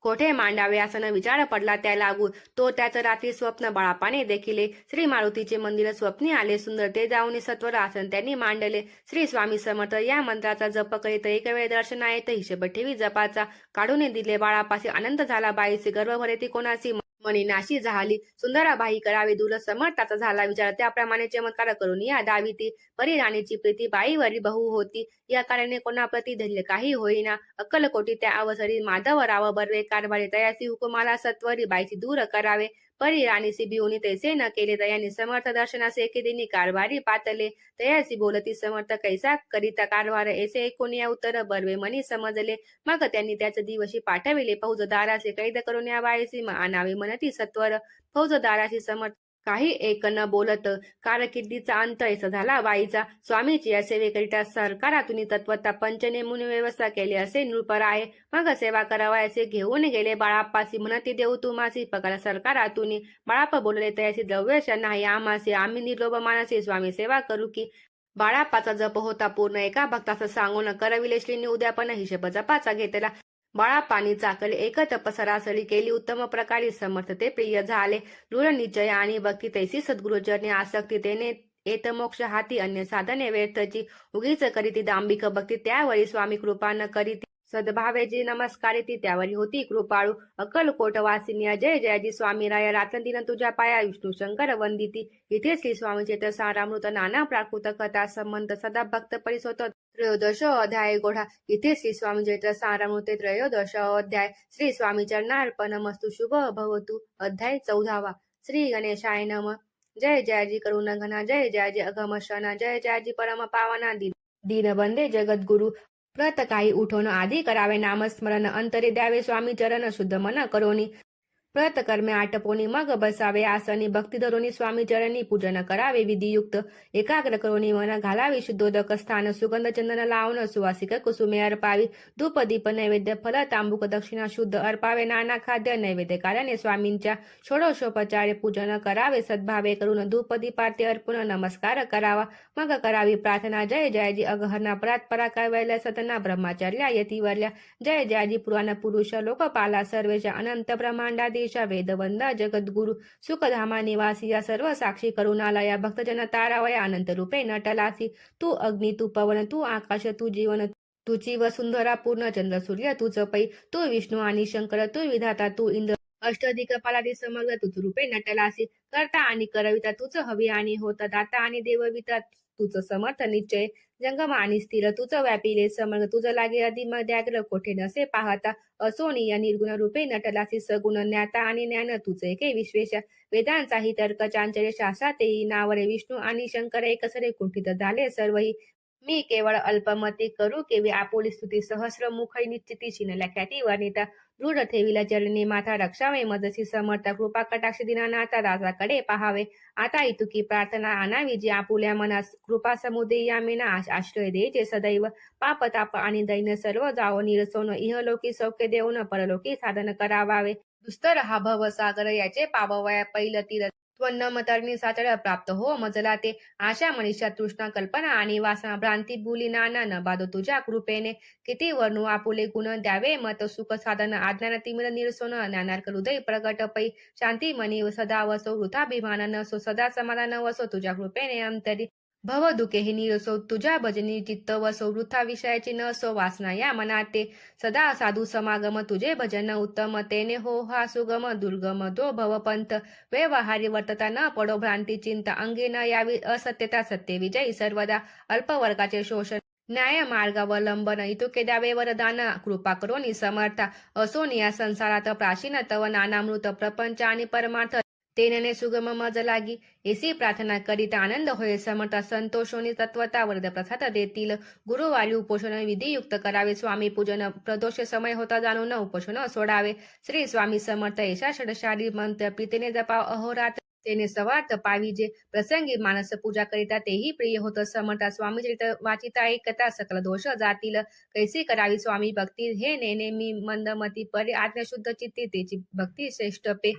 कोठे मांडावे असा विचार पडला त्या लागू तो त्याचं रात्री स्वप्न बाळापाने देखिले श्री मारुतीचे मंदिर स्वप्नी आले सुंदर ते जाऊन सत्वर आसन त्यांनी मांडले श्री स्वामी समर्थ या मंत्राचा जप करीत एक वेळ दर्शना येत हिशेब ठेवी जपाचा काढून दिले बाळापाशी आनंद झाला बाईचे गर्भ भरे ती कोणाची मणी नाशी झाली सुंदराबाई करावी दूर समर्थाचा झाला विचार त्याप्रमाणे चमत्कार करून या दाविती परी राणीची प्रीती बाईवरी बहु होती या कारणे कोणाप्रती धैर्य काही होईना अक्कलकोटी त्या अवसरी माधवराव बर्वे कारभारी तयासी हुकुमाला सत्वरी बाईची दूर करावे परी राणीसी भिवनी तैसे न केले तयानी समर्थ दर्शनासे एके दिनी कारभारी पातले तयासी बोलती समर्थ कैसा करिता कारभार ऐसे कोणी उत्तर बर्वे मनी समजले मग त्यांनी त्याच दिवशी पाठविले फौजदाराचे कैद करून या बाईसी आणावे म्हणती सत्वर फौजदाराशी समर्थ काही एक न बोलत कारकिर्दीचा अंत ऐसा झाला बाईचा स्वामीची या सेवेकरिता सरकारातून तत्वता पंचनेमून व्यवस्था केली असे नृपर आहे मग सेवा करावयाचे घेऊन गेले बाळाप्पासी म्हणती देऊ तुम्हासी पगार सरकारातून बाळाप्पा बोलले तयासी द्रव्यश नाही आम्हासी आम्ही निर्लोभ मानसी स्वामी सेवा करू की बाळाप्पाचा जप होता पूर्ण एका भक्ताचं सांगून करविले श्रीनी उद्या पण हिशेब जपाचा घेतला बाळाप्पानी चाकले एक तप सरासरी केली उत्तम प्रकारे समर्थ ते प्रिय झाले दृढ निश्चय आणि भक्ती तैसी सद्गुरुचरणी आसक्ती तेने येत मोक्ष हाती अन्य साधने व्यर्थची उगीच करीती दांभिक भक्ती त्यावरी स्वामी कृपा न करीती सद्भावेची नमस्कारे ती त्यावरी होती कृपाळू अक्कलकोट वासिनी जय जयजी स्वामी राय रात्रंदिन तुझ्या पाया विष्णू शंकर वंदिती इथे श्री स्वामी चेत सारामृत नाना प्राकृत कथा संबंध सदा भक्त परिसोत त्रयोदश अध्याय गोढा इथे श्री स्वामी चैत्र सारामृते त्रयोदश अध्याय श्री स्वामी चरणार्पण मस्तु शुभ भवतु अध्याय 14 श्री गणेशाय नम जय जयजी करुण घना जय जयजी अघमशना जय जयजी परम पावना दीनबंदे जगद्गुरु प्रत काही उठवून आधी करावे नामस्मरण अंतरे द्यावे स्वामी चरण शुद्ध मन करोनी प्रत कर्मे आटपोनी मग बसावे आसनी भक्ती धरोनी स्वामी चरणी पूजन करावे विधियुक्त एकाग्र करोनी मन घालावे शुद्धोदक स्थान सुगंध चंदन लावून सुवासिक कुसुमे अर्पावी धूप दीप नैवेद्य फल तांबूक दक्षिणा शुद्ध अर्पावे नाना खाद्य नैवेद्य कार्याने स्वामींच्या षोडशोपचारे पूजन करावे सद्भावे करून धूप दीपार्थे अर्पण नमस्कार करावा मग करावी प्रार्थना जय जयजी अगहरणा परात परा कैवल्य सतना ब्रह्मचार्या यतीवर्या जय जयजी पुराण पुरुष लोकपाला सर्वेच्या अनंत ब्रह्मांडादी वेदवंदा जगद्गुरु सुखधामा निवासी या सर्व साक्षी करुणालया भक्तजन तारावया अनंत रूपे नटलासी तू अग्नी तू पवन तू आकाश तू जीवन तुची वसुंधरा पूर्ण चंद्र सूर्य तूच पै तू विष्णू आणि शंकर तू विधाता तू इंद्र अष्टदिक्पालादी समग्र तुझ रूपे नटलासी करता आणि करविता तुझ हवी आणि होत दाता आणि देवविता तुझ समर्थ निश्चय जंगम आणि स्थिर तुझ व्यापिले समर्थ तुझ लागे अधिमद्याग्र कोठे नसे पाहता असोनिया निर्गुण रूपे नटलासी सगुण ज्ञाता आणि ज्ञान तुझे के विश्वेश वेदांचाही तर्क चांचल्य शास्त्रातेही नावरे विष्णू आणि शंकर एकसरे कुंठित झाले सर्वही मी केवळ अल्पमते करू केवी आपोली स्तुती सहस्र मुख निश्चिती शिनल्या ख्याती वर्णिता दृढ ठेविला चरणी माथा रक्षावे मजसी समर्थ कृपा कटाक्ष दिनानाथा राजाकडे पहावे आता इतुकी प्रार्थना आणावी जी आपुल्या मनास कृपा समुदे यामेना आश्रय द्यायचे सदैव पाप ताप आणि दैन सर्व जावो निरसोन इहलोकी सौख्य देऊन परलोकी साधन करावावे दुस्तर हा भव सागर याचे पाववया पैल तीर त्वन्नम तरणी साचळ प्राप्त हो मजला ते आशा मनीषा तृष्णा कल्पना आणि वासना भ्रांती बुली नाना न बाधो तुझ्या कृपेने किती वर्णू आपुले गुण द्यावे मत सुख साधन आज्ञान तिमिर निरसोन ज्ञानार्क हृदय प्रगट पै शांती मनी सदा वसो वृथाभिमान नसो सदा समाधान वसो तुझ्या कृपेने अंतरी भव दुखे ही निरसो तुझ्या भजनी चित्त वसो वृथा विषयाची नसो वासना या मनाते सदा साधू समागम तुझे भजन उत्तम तेने हो हा सुगम दुर्गम दो भवपंथ व्यवहारी वर्तता न पडो भ्रांती चिंता अंगे न यावी असत्यता सत्य विजयी सर्वदा अल्पवर्गाचे शोषण न्याय मार्गावलंबन इतुके द्यावे वरदान कृपा करोनी समर्था असोनी या संसारात प्राचीन तव नानामृत प्रपंच आणि परमार्थ तेने सुगम मज लागी एसी प्रार्थना करीत आनंद होय समर्थ संतोषोनी तत्वता वरद प्रसाद देतील गुरुवारी उपोषण विधियुक्त करावे स्वामी पूजन प्रदोष समय होता जाणून उपोषण सोडावे श्री स्वामी समर्थ ऐशा षडशारी मंत्र प्रीतीने जपाव अहोरात्र तेने सवार्थ पाविजे प्रसंगी मानस पूजा करिता तेही प्रिय होत समर्था स्वामी चरित वाचिता ऐकता सकल दोष जातील कैसी करावी स्वामी भक्ती हे नेने मी मंदमती परी आत्मशुद्ध चित्ती त्याची भक्ती श्रेष्ठ पे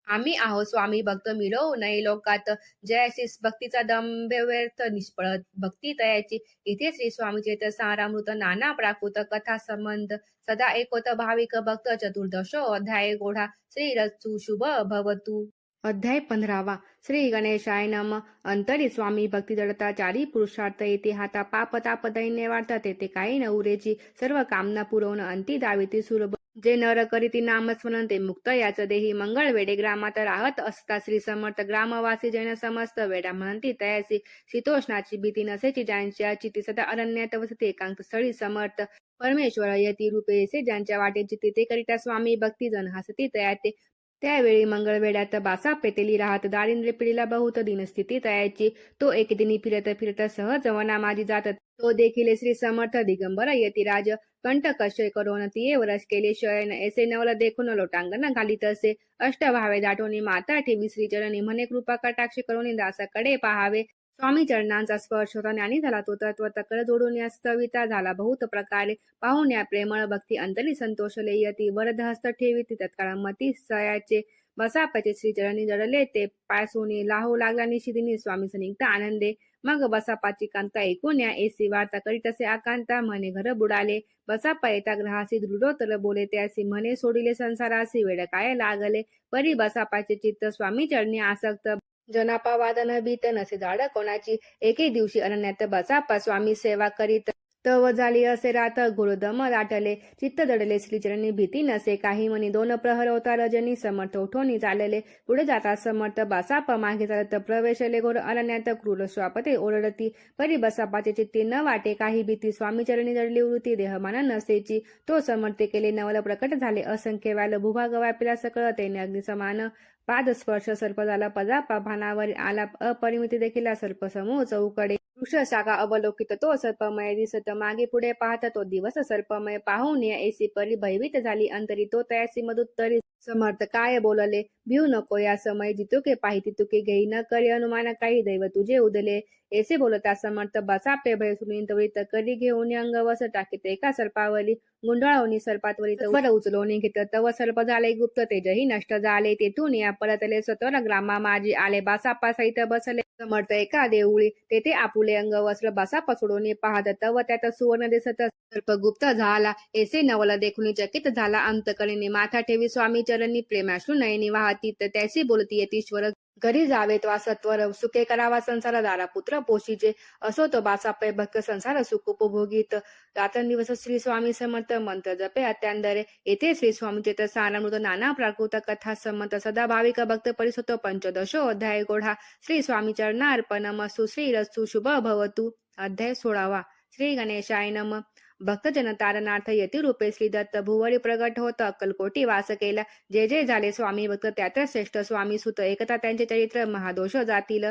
आम्ही आहोत स्वामी भक्त मिळवू नये लोकात जयाशी भक्तीचा दंभ व्यर्थ निष्फळ भक्ती तयाची इथे श्री स्वामी चरित सारामृत नाना प्राकृत कथा संबंध सदा एकोत भाविक भक्त चतुर्दशो अध्याय गोढा श्री रस्तु शुभ भवतु अध्याय 15 श्री गणेशाय नम अंतरी स्वामी भक्ती जडता चारी पुरुषार्थ येते हाता पाप ताप दैन्य वाढतात येते काही न उरेची सर्व कामना पुरवून अंती दाविती सुलभ जे नर करीती नामस्मरण ते मुक्त याच देही मंगळ वेडे ग्रामात राहत असता श्री समर्थ ग्रामवासी जैन समस्त वेडा म्हणती तयासी शीतोष्णाची भीती नसेची ज्यांच्या चिती सदा अरण्यात वसते एकांत स्थळी समर्थ परमेश्वर यती रूपेसे ज्यांच्या वाटेची तिथे करिता स्वामी भक्ती जन हसती तयाते त्यावेळी मंगळवेड्यात बासा पेटेली राहत दारिद्र्य पिढीला बहुत दिनस्थिती तयाची तो एक दिनी फिरत फिरत सहज वना माझी जात तो देखील श्री समर्थ दिगंबर यतिराज कंठ कशय करून तिये वरस केले शयन ऐसे नवल देखून लोटांगण घालीत असे अष्टभावे दाटोनी माता ठेवी श्रीचरणी म्हणे कृपा कटाक्ष करून दासाकडे पाहावे स्वामी चरणांचा स्पर्श होता ज्ञानी झाला तो तत्व तकर जोडून या स्तविता झाला बहुत प्रकारे पाहून या प्रेमळ भक्ती अंतरी संतोषले यती वरद हस्त ठेवी तत्काळ मती सयाचे बसापाचे श्रीचरणी जडले ते पायसोनी लाहो लागला निशिदिनी स्वामी सनिग्ध आनंदे मग बसापाची कांता ऐकून या एसी वार्ता करीत असे आकांता म्हणे घर बुडाले बसापा येता ग्रहासी दृढोत्तर बोले त्यासी म्हणे सोडिले संसारासी वेळ काय लागले परी बसापाचे चित्त स्वामी चरणी आसक्त जनापा वादन भीत नसे झाड कोणाची एके दिवशी अरण्यात बसापा स्वामी सेवा करीत तव झाली असे रात गुरुदम दाटले चित्त दडले श्रीचरणी भीती नसे काही म्हणी दोन प्रहर होता रजनी समर्थ उठोनी चालले पुढे जाता समर्थ बसाप मागे चालत प्रवेशले घोर अरण्यात क्रूर स्वापते ओरडती परी बसापाचे चित्ती न वाटे काही भीती स्वामीचरणी जडली वृत्ती देहमान नसेची तो समर्थ केले नवल प्रकट झाले असंख्य व्याल भूभाग व्यापिला सकळ तेने अग्नि समान पाद स्पर्श सर्प झाला पदापा भानावर आला अपरिमिती देखील सर्प समूह चौकडे वृक्ष शाखा अवलोकित तो सर्पमय दिसत मागे पुढे पाहत तो दिवस सर्पमय पाहून एसी परी भयभीत झाली अंतरी तो तयासी मधुत्तरी समर्थ काय बोलले भिऊ नको या समय जितुके पाहिती तुके घेई न करी अनुमान काही दैव तुझे उदले ऐसे बोलता समर्थ बसापे भय सुनीतवरी तकरी घेऊन अंग वस टाकीत एका सर्पावली गुंडाळवणी सर्पातवरी वर उचलवणी घेत तव सर्प झाले गुप्त तेजही नष्ट झाले तेथून या परतले सत्वर ग्रामा माझी आले बासापा सहित बसले समर्थ एका देऊळी तेथे आपुले अंग वस्त्र बसापा सोडून पाहत तव त्यात सुवर्ण दिसत सर्प गुप्त झाला ऐसे नवल देखून चकित झाला अंतकरीने माथा ठेवी स्वामी चरणी प्रेमाश्रू नयनी वाहती त्याशी बोलती यतीश्वर घरी जावे तो सत्वर सुखे करावा संसार दारा पुत्र पोषीचे असो तो बासापे भक्त संसार सुख उपभोगीत रात्रंदिवस श्री स्वामी समर्थ मंत्र जपे अत्यांदरे येथे श्री स्वामी चेत सारामृत नाना प्राकृत कथा संमत सदा भाविक भक्त परिसुत पंचदशो अध्याय गोढा श्री स्वामी चरणार्पण मस्तु श्री रस्तु शुभ भवतु अध्याय 16 श्री गणेशाय नम भक्तजन तारणार्थ यतिरूपे श्री दत्त भुवरी प्रगट होत अक्कलकोटी वास केला जे जे झाले स्वामी भक्त त्यात श्रेष्ठ स्वामी सुत एकता त्यांचे चरित्र महादोष जातील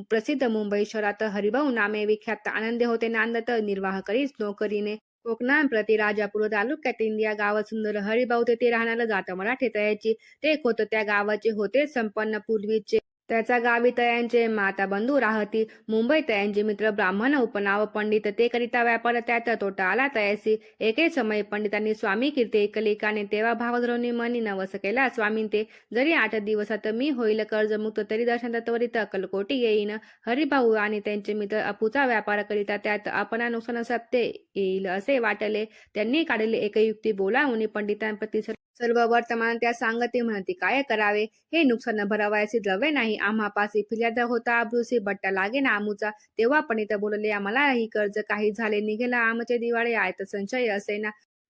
प्रसिद्ध मुंबई शहरात हरिभाऊ नामे विख्यात आनंद होते नांदत निर्वाह करीत नोकरीने कोकणान प्रति राजापूर तालुक्यात इंदिया गाव सुंदर हरिभाऊ तेथे राहणार जात मराठी तयाची ते खोत त्या गावाचे होते संपन्न पूर्वीचे त्याचा गावी तयांचे माता बंधू राहती मुंबई तयांचे मित्र ब्राह्मण उपनाव पंडित ते करिता व्यापार त्यात तोटा आला तयासी एके समय पंडितांनी स्वामी कीर्ती एकलिकाने तेव्हा भावधरोनी मनी नवस केला स्वामी ते जरी 8 दिवसात मी होईल कर्जमुक्त तरी दर्शन त्वरित अक्कलकोटी येईन हरिभाऊ आणि त्यांचे मित्र अपूचा व्यापार करिता त्यात आपणा नुकसान सत्य येईल असे वाटले त्यांनी काढले एक युक्ती बोलावून पंडितांप्रती सर्व वर्तमान त्या सांगते म्हणती काय करावे हे नुकसान भरावयाचे द्रव्य नाही आम्हापासी फिर्याद होता अब्रुसी बट्टा लागे ना आमूचा तेव्हा पंडित बोलले आम्हाला ही कर्ज काही झाले निघेला आमचे दिवाळे आयत संशय असे ना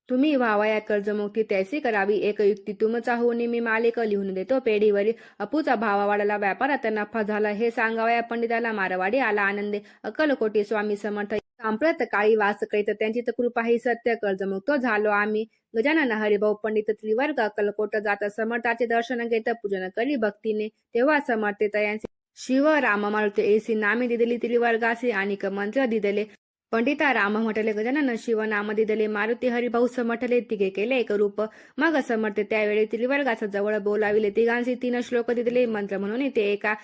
तुम्ही व्हावया कर्जमुक्ती त्याची करावी एक युक्ती तुमचा होऊन मी मालिक लिहून देतो पेढीवरील अपूचा भावा वाढला व्यापारात नफा झाला हे सांगावया पंडिताला मारवाडी आला आनंदे अक्कलकोटी स्वामी समर्थ सांप्रत काळी वास करीत त्यांची तर कृपा ही सत्य कर्जमुक्त झालो आम्ही. गजानन हरिभाऊ पंडित त्रिवर्ग अक्कलकोट जात समर्थाचे दर्शन घेत पूजन करी भक्तीने. तेव्हा समर्थे तयांचे शिव राम मारुती ऐसी नामे दिदली त्रिवर्गासी आणि मंत्र दिदले. पंडिता राम म्हटले गजानन शिव नाम दिदले. मारुती हरिभाऊ समर्थले तिघे केले एक रूप. मग समर्थ त्यावेळी त्रिवर्गाचा जवळ बोलाविले. तिघांशी 3 श्लोक दिदले मंत्र म्हणून ते एका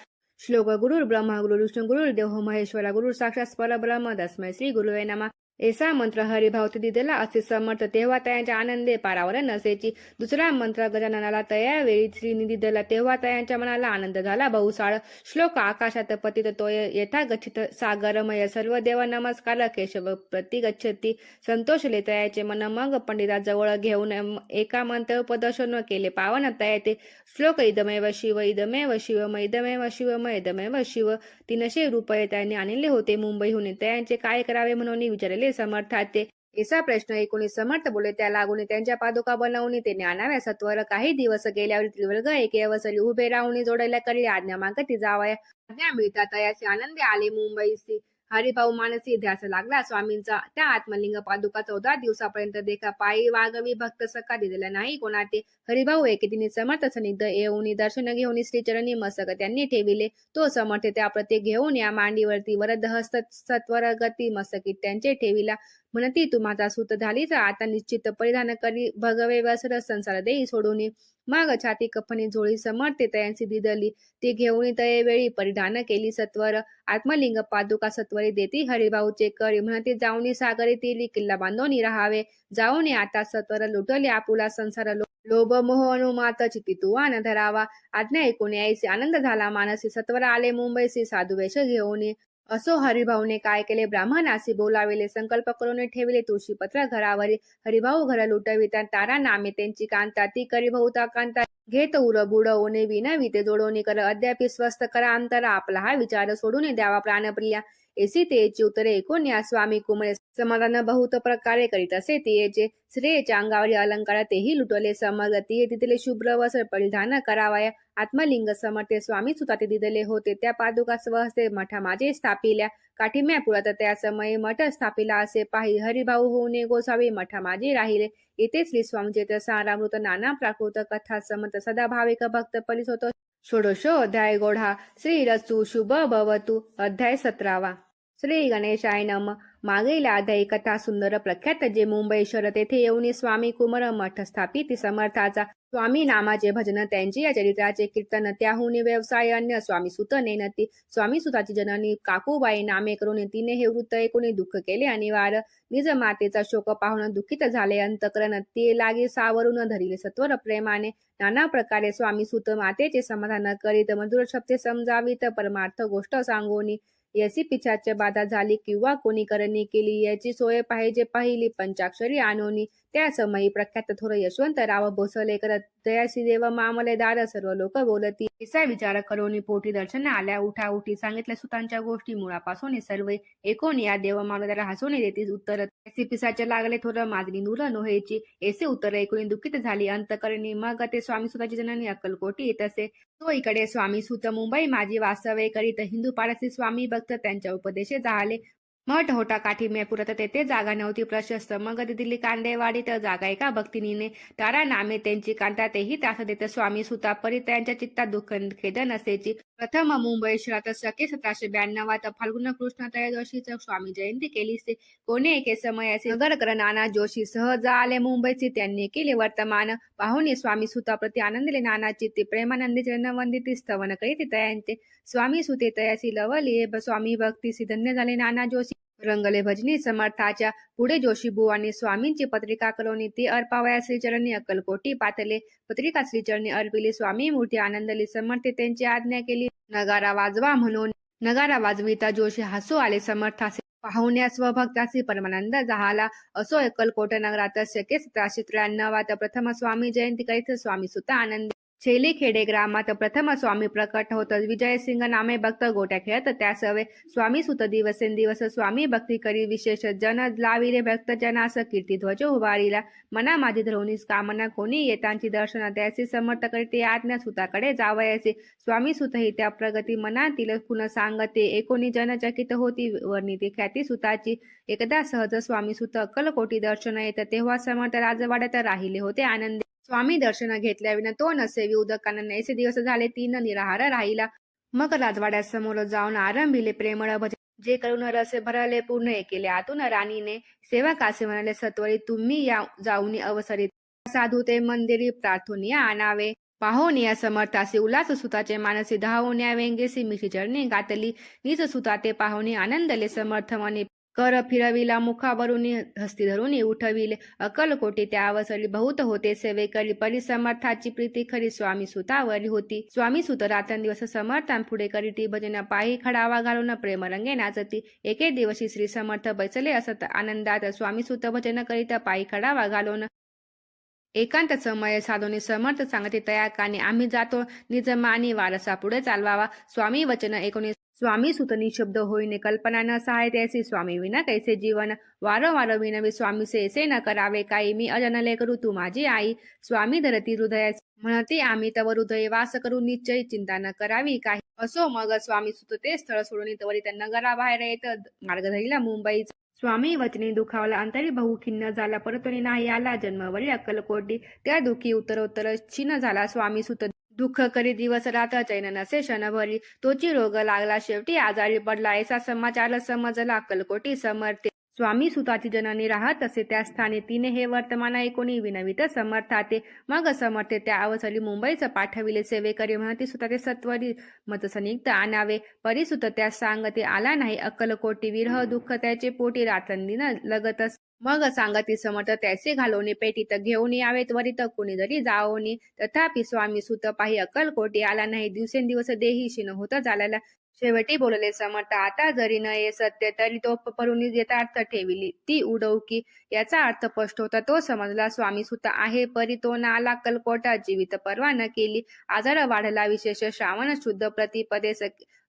श्लोक गुरुर ब्रह्मा गुरु विष्णू गुरुर देव महेश्वरा गुरु साक्षात परब्रह्म तस्मै श्री गुरुवे नमः. ऐसा मंत्र हरिभाऊ ते दिदला असे समर्थ. तेव्हा त्यांच्या आनंदे पारावर नसेची. दुसरा मंत्र गजाननाला त्यावेळी श्रीनी दिदला. तेव्हा त्यांच्या मनाला आनंद झाला बहुसाळ. श्लोक आकाशात पतित तोय यथा गच्छित सागरमय सर्व देव नमस्कार केशव प्रति गच्छती. संतोषले तयाचे मन. मग पंडिताजवळ घेऊन एका मंत्र उपदर्शन केले पावन तयाते. श्लोक इदमेव शिव इदमेव शिवम इदमेव शिवम इदमेव शिव. 300 रुपये त्यांनी आणले होते मुंबईहून. त्यांचे काय करावे म्हणून विचारले समर्थाचे. ऐसा प्रश्न ऐकून समर्थ बोले. त्या लागून त्यांच्या पादुका बनवून ते आणाव्या सत्वर. काही दिवस गेल्यावर त्रिवर्ग एके अवसरी उभे राहून जोडायला करी आज्ञा मागती जावया. आज्ञा मिळतात तयाचे आनंदे आले मुंबईसी. हरिभाऊ मानसी ध्यास लागला स्वामींचा. त्या आत्मलिंग पादुका 14 दिवसापर्यंत देखा पायी वागवी भक्त सका दिलेला नाही कोणाते. हरिभाऊ एके दिनी समर्थ सनिग्ध येऊन दर्शन घेऊन श्रीचरणी मस्तक त्यांनी ठेविले. तो समर्थ त्या प्रत्येक घेऊन या मांडीवरती वरद हस्त सत्वर गती मस्तकी त्यांचे ठेविला. म्हणती तुम्हाचा सूत झालीच आता निश्चित परिधान करी भगवे वस्त्र संसार देई सोडून. मग छाती कफनी झोळी समर्थे तयांची दिदली. ती घेऊन तयेवेळी परिधान केली सत्वर. आत्मलिंग पादुका सत्वरी देती हरिभाऊचे करी. म्हणते जाऊनी सागरी तिली किल्ला बांधून राहावे. जाऊन आता सत्वर लुटले आपुला संसार. लोभ मोह अनुमात चित्ती तुवान धरावा. आज्ञा ऐकून यायचे आनंद झाला मानसी. सत्वर आले मुंबईसी साधू वेश घेऊन. असो हरिभाऊने काय केले ब्राह्मणासी बोलाविले. संकल्प करून ठेविले तुळशीपत्र घरावरी. हरिभाऊ घर लुटविता तारा नामे त्यांची कांता. ती करी बहुता कांता घेत उर बुडवणे विनविते जोडवणी कर. अद्यापि स्वस्थ करा अंतर आपला हा विचार सोडून द्यावा प्राणप्रिया. एसी तेची उत्तरे ऐकून या स्वामी कुमळे. समाधान बहुत प्रकारे करीत असे तियेचे. श्रेयच्या अंगावरील अलंकार तेही लुटले समग्र. तिये तिथले शुभ्र वस्त्र परिधान करावया. आत्मलिंग समर्थे स्वामी सुताते दिदले होते. त्या पादुका स्वहस्ते मठा माझे स्थापिल्या. काठिम्यापुरात त्या समयी मठ स्थापिला असे पाही. हरिभाऊ होऊन गोसावी मठा माझे राहिले. इथे श्री स्वामीचे सारामृत नाना प्राकृत कथा समंत सदा भाविक भक्त पलिस होतो. षोडशो अध्याय गोढा. श्री रसू शुभ भवतु. अध्याय 17. श्री गणेशाय नम. मागील अध्यायी कथा सुंदर प्रख्यात जे मुंबई शहर तेथे येऊन स्वामी कुमार मठ स्थापित समर्थाचा. स्वामी नामाचे भजन त्यांचे या चरित्राचे कीर्तन. त्याहून व्यवसाय अन्य स्वामी सुत नेनती. स्वामी सुताची जननी काकूबाई नामे करून तिने हे वृत्त ऐकून दुःख केले अनिवार्य. निज मातेचा शोक पाहून दुःखित झाले अंतकरण. ते लागे सावरून धरिले सत्वर प्रेमाने. नाना प्रकारे स्वामी सुत मातेचे समाधान करीत मधुर शब्दे समजावीत परमार्थ गोष्ट सांगोनी. याची पिछाच्या बाधा झाली किंवा कोणी करणी केली याची सोय पाहिजे पाहिली पंचाक्षरी आणोनी. त्या समयी प्रख्यात थोर यशवंतराव भोसले करत दयासी देव मामलेदार सर्व लोक बोलती. तिचा विचार करून पोटी दर्शन आल्या. उठा उठी सांगितल्या सुतांच्या गोष्टी मुळापासून सर्व. एकूण या देव मामलेदार हसून देती उत्तर. त्याचे पिसाचे लागले थोर माजनी नूर नोहेची. ऐसे उत्तर ऐकून दुःखित झाली अंतकरणी. मग ते स्वामी सुताची जननी अक्कलकोटी येत असे. तो इकडे स्वामी सुत मुंबई माझी वास्तवे करीत. हिंदू पारसी स्वामी भक्त त्यांच्या उपदेशे झाले. मठ होता काठिम्यापुरात तेथे जागा नव्हती प्रशस्त. मग दिल्ली कांदेवाडीत जागा एका भक्तिनीने. तारा नामे त्यांची कांता. तेही त्रास देत स्वामी सुता. परी त्यांच्या चित्तात दुःख खेद नसेची. प्रथम मुंबई शहरात शके 1792 फाल्गुन कृष्ण त्रयोदशीच स्वामी जयंती केली. कोणी एके समयाचे नगरकर नाना जोशी सहज आले मुंबईचे. त्यांनी केले वर्तमान पाहुणे स्वामी सुता प्रति आनंदले नाना चित्ते. प्रेमानंदी चरणवंदिती स्तवन करीत तयांचे. स्वामी सुते तयासी लवली. स्वामी भक्तीसी धन्य झाले नाना जोशी. रंगले भजनी समर्थाच्या. पुढे जोशी बुवांनी स्वामींची पत्रिका करून ती अर्पावया श्रीचरणी अक्कलकोटी पाठले. पत्रिका श्रीचरणी अर्पिली. स्वामी मूर्ती आनंदली. समर्थे त्यांची आज्ञा केली नगारा वाजवा म्हणून. नगारा वाजविता जोशी हसू आले समर्थासे. पाहुण्या स्वभक्तासी परमानंद झाला. असो अक्कलकोट नगरात शके 1793 प्रथम स्वामी जयंती करीत स्वामी सुता आनंदी. छेलीखेडे ग्रामात प्रथम स्वामी प्रकट होत. विजयसिंग नामे भक्त गोट्या खेळत त्या सवे. स्वामी सुत दिवसेंदिवस स्वामी भक्ती करी विशेष जन लाविले भक्त जनास कीर्ती ध्वज उभारिला. मना माझी धरोनीस कामना कोणी येतांची दर्शन द्यायचे समर्थ करीते आज्ञा सुताकडे जावयाचे. स्वामी सुत ही त्या प्रगती मनातील पुन सांगते एकोणी जनचकित होती वर्णिती ख्याती सुताची. एकदा सहज स्वामी सुत अक्कलकोटी दर्शन येत तेव्हा समर्थ राजवाड्यात राहिले होते आनंदी. स्वामी दर्शन घेतल्याविना तो नसेवी उदकानन ऐसे दिवस झाले 3 निराहार राहिला. मग राजवाड्यासमोर जाऊन आरंभिले प्रेमळ भजन जे करून रस भरले पूर्ण केले. आतून राणीने सेवकासे म्हणाले सत्वरी तुम्ही जाऊन अवसरीत साधू ते मंदिरी प्रार्थोनिया आणावे. पाहोनिया समर्थासी उल्हास सुताचे मानसी धावण्या वेंगेसी मिठी चरणी घातली. नीच सुता ते पाहुणे आनंदले समर्थ मनी कर फिरविला मुखावरून हस्ती धरून उठविले. अक्कलकोटी त्या अवसरी बहुत होते सेवेकरी परिसमर्थाची प्रीती खरी स्वामी सुतावरी होती. स्वामी सुत रात्रंदिवस समर्थांपुढे करीती भजन पायी खडावा घालून प्रेमरंगे नाचती. एके दिवशी श्री समर्थ बैसले असत आनंदात स्वामी सुत भजन करीत पायी खडावा घालून. एकांत समय साधून समर्थ सांगते तया कानी आम्ही जातो निजमानी वारसा पुढे चालवावा. स्वामी वचन 19. स्वामी सुत निशब्द होईने कल्पना न सहाय त्यासी स्वामी विना कैसे जीवन. वारंवार विनवी स्वामी से न करावे काही मी अजनले करू तू माझी आई. स्वामी धरती हृदयास म्हणते आम्ही तव हृदय वास करू निश्चय चिंता न करावी काही. असो मग स्वामी सुत ते स्थळ सोडून त्वरित नगराबाहेर येत मार्ग धरला मुंबईचा. स्वामी वचनी दुखावला अंतरी बहु खिन्न झाला परतोनी नाही आला जन्मवरी अक्कलकोटी. त्या दुखी उत्तरोत्तर क्षीण झाला स्वामी सुत दुःख करी दिवस रात्र चैन नसे क्षणभरी. तोची रोग लागला शेवटी आजारी पडला ऐसा समाचार समजला अक्कलकोटी समर्थे. स्वामी सुताची जननी राहत असे त्या स्थानी तिने हे वर्तमान ऐकोनी विनवित समर्थाते. मग समर्थे त्या अवसरी मुंबईच पाठविले सेवेकरी म्हणती सुताते सत्वरी मतसनिग्ध आणावे. परिसुत त्या सांगते आला नाही अक्कलकोटी विरह दुःख त्याचे पोटी रात्रंदिन लगतच. मग सांगती समर्थ त्याचे घालवणे पेटीत घेऊन यावे त्वरित कुणी जरी जाओनी. तथापि स्वामी सुत पाही अक्कलकोटी आला नाही दिवसेंदिवस देही क्षीण होत झालेला. शेवटी बोलले समर्थ आता जरी न ये सत्य तरी तो परून यथार्थ ठेविली ती उडवकी. याचा अर्थ स्पष्ट होता तो समजला स्वामी सुत आहे परी तो ना आला अक्कलकोटात जीवित परवा न केली. आजार वाढला विशेष श्रावण शुद्ध प्रतिपदेस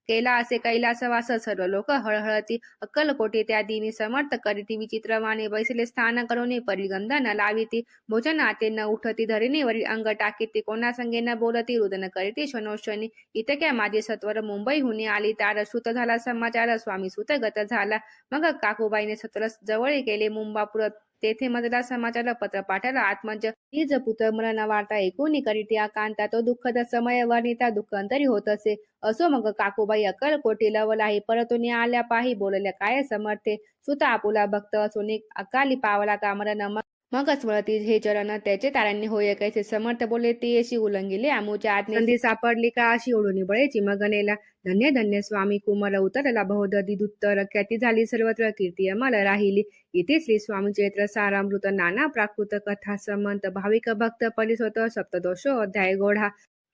केला असे कैलासवास सर्व लोक हळहळती. अक्कलकोटी त्या दिनी समर्थ करीती विचित्रवाने बैसले स्नान करून परिगंध न लाविती. भोजन आते न उठती धरणीवरील अंग टाकीती कोणा संगे न बोलती रुदन करीती क्षणोक्षणी. इतक्या माझे सत्वर मुंबईहून आली तार श्रुत झाला समाचार स्वामी सुत गत झाला. मग काकूबाईने सत्वर जवळ केले मुंबापूर तेथे मधला समाचार पत्र पाठवला आत्मज निज पुत्र मरण वार्ता ऐकून करीती आकांता. तो दुःखद समय वर्णिता दुःख अंतरी होत असे. असो मग काकूबाई अक्कलकोटी लवलाही परतून आल्या पाही बोलल्या काय समर्थे. सुता आपुला भक्त असून अकाली पावला का मरण. मग स्मरती हे चरण त्याचे तारांनी होय कैसे समर्थ बोले ती अशी उल्लंघिले आमुच्या आज्ञे. संधी सापडली का अशी ओढून बळेची मगनेला. धन्य धन्य स्वामी कुमल उतरला बहुदधी दुत्तर ख्याती झाली सर्वत्र कीर्ती अमल राहिली. इथे श्री स्वामी चैत्र सारामृत नाना प्राकृत कथा समंत भाविक भक्त परिसोत सप्तदोषो अध्याय गोढा.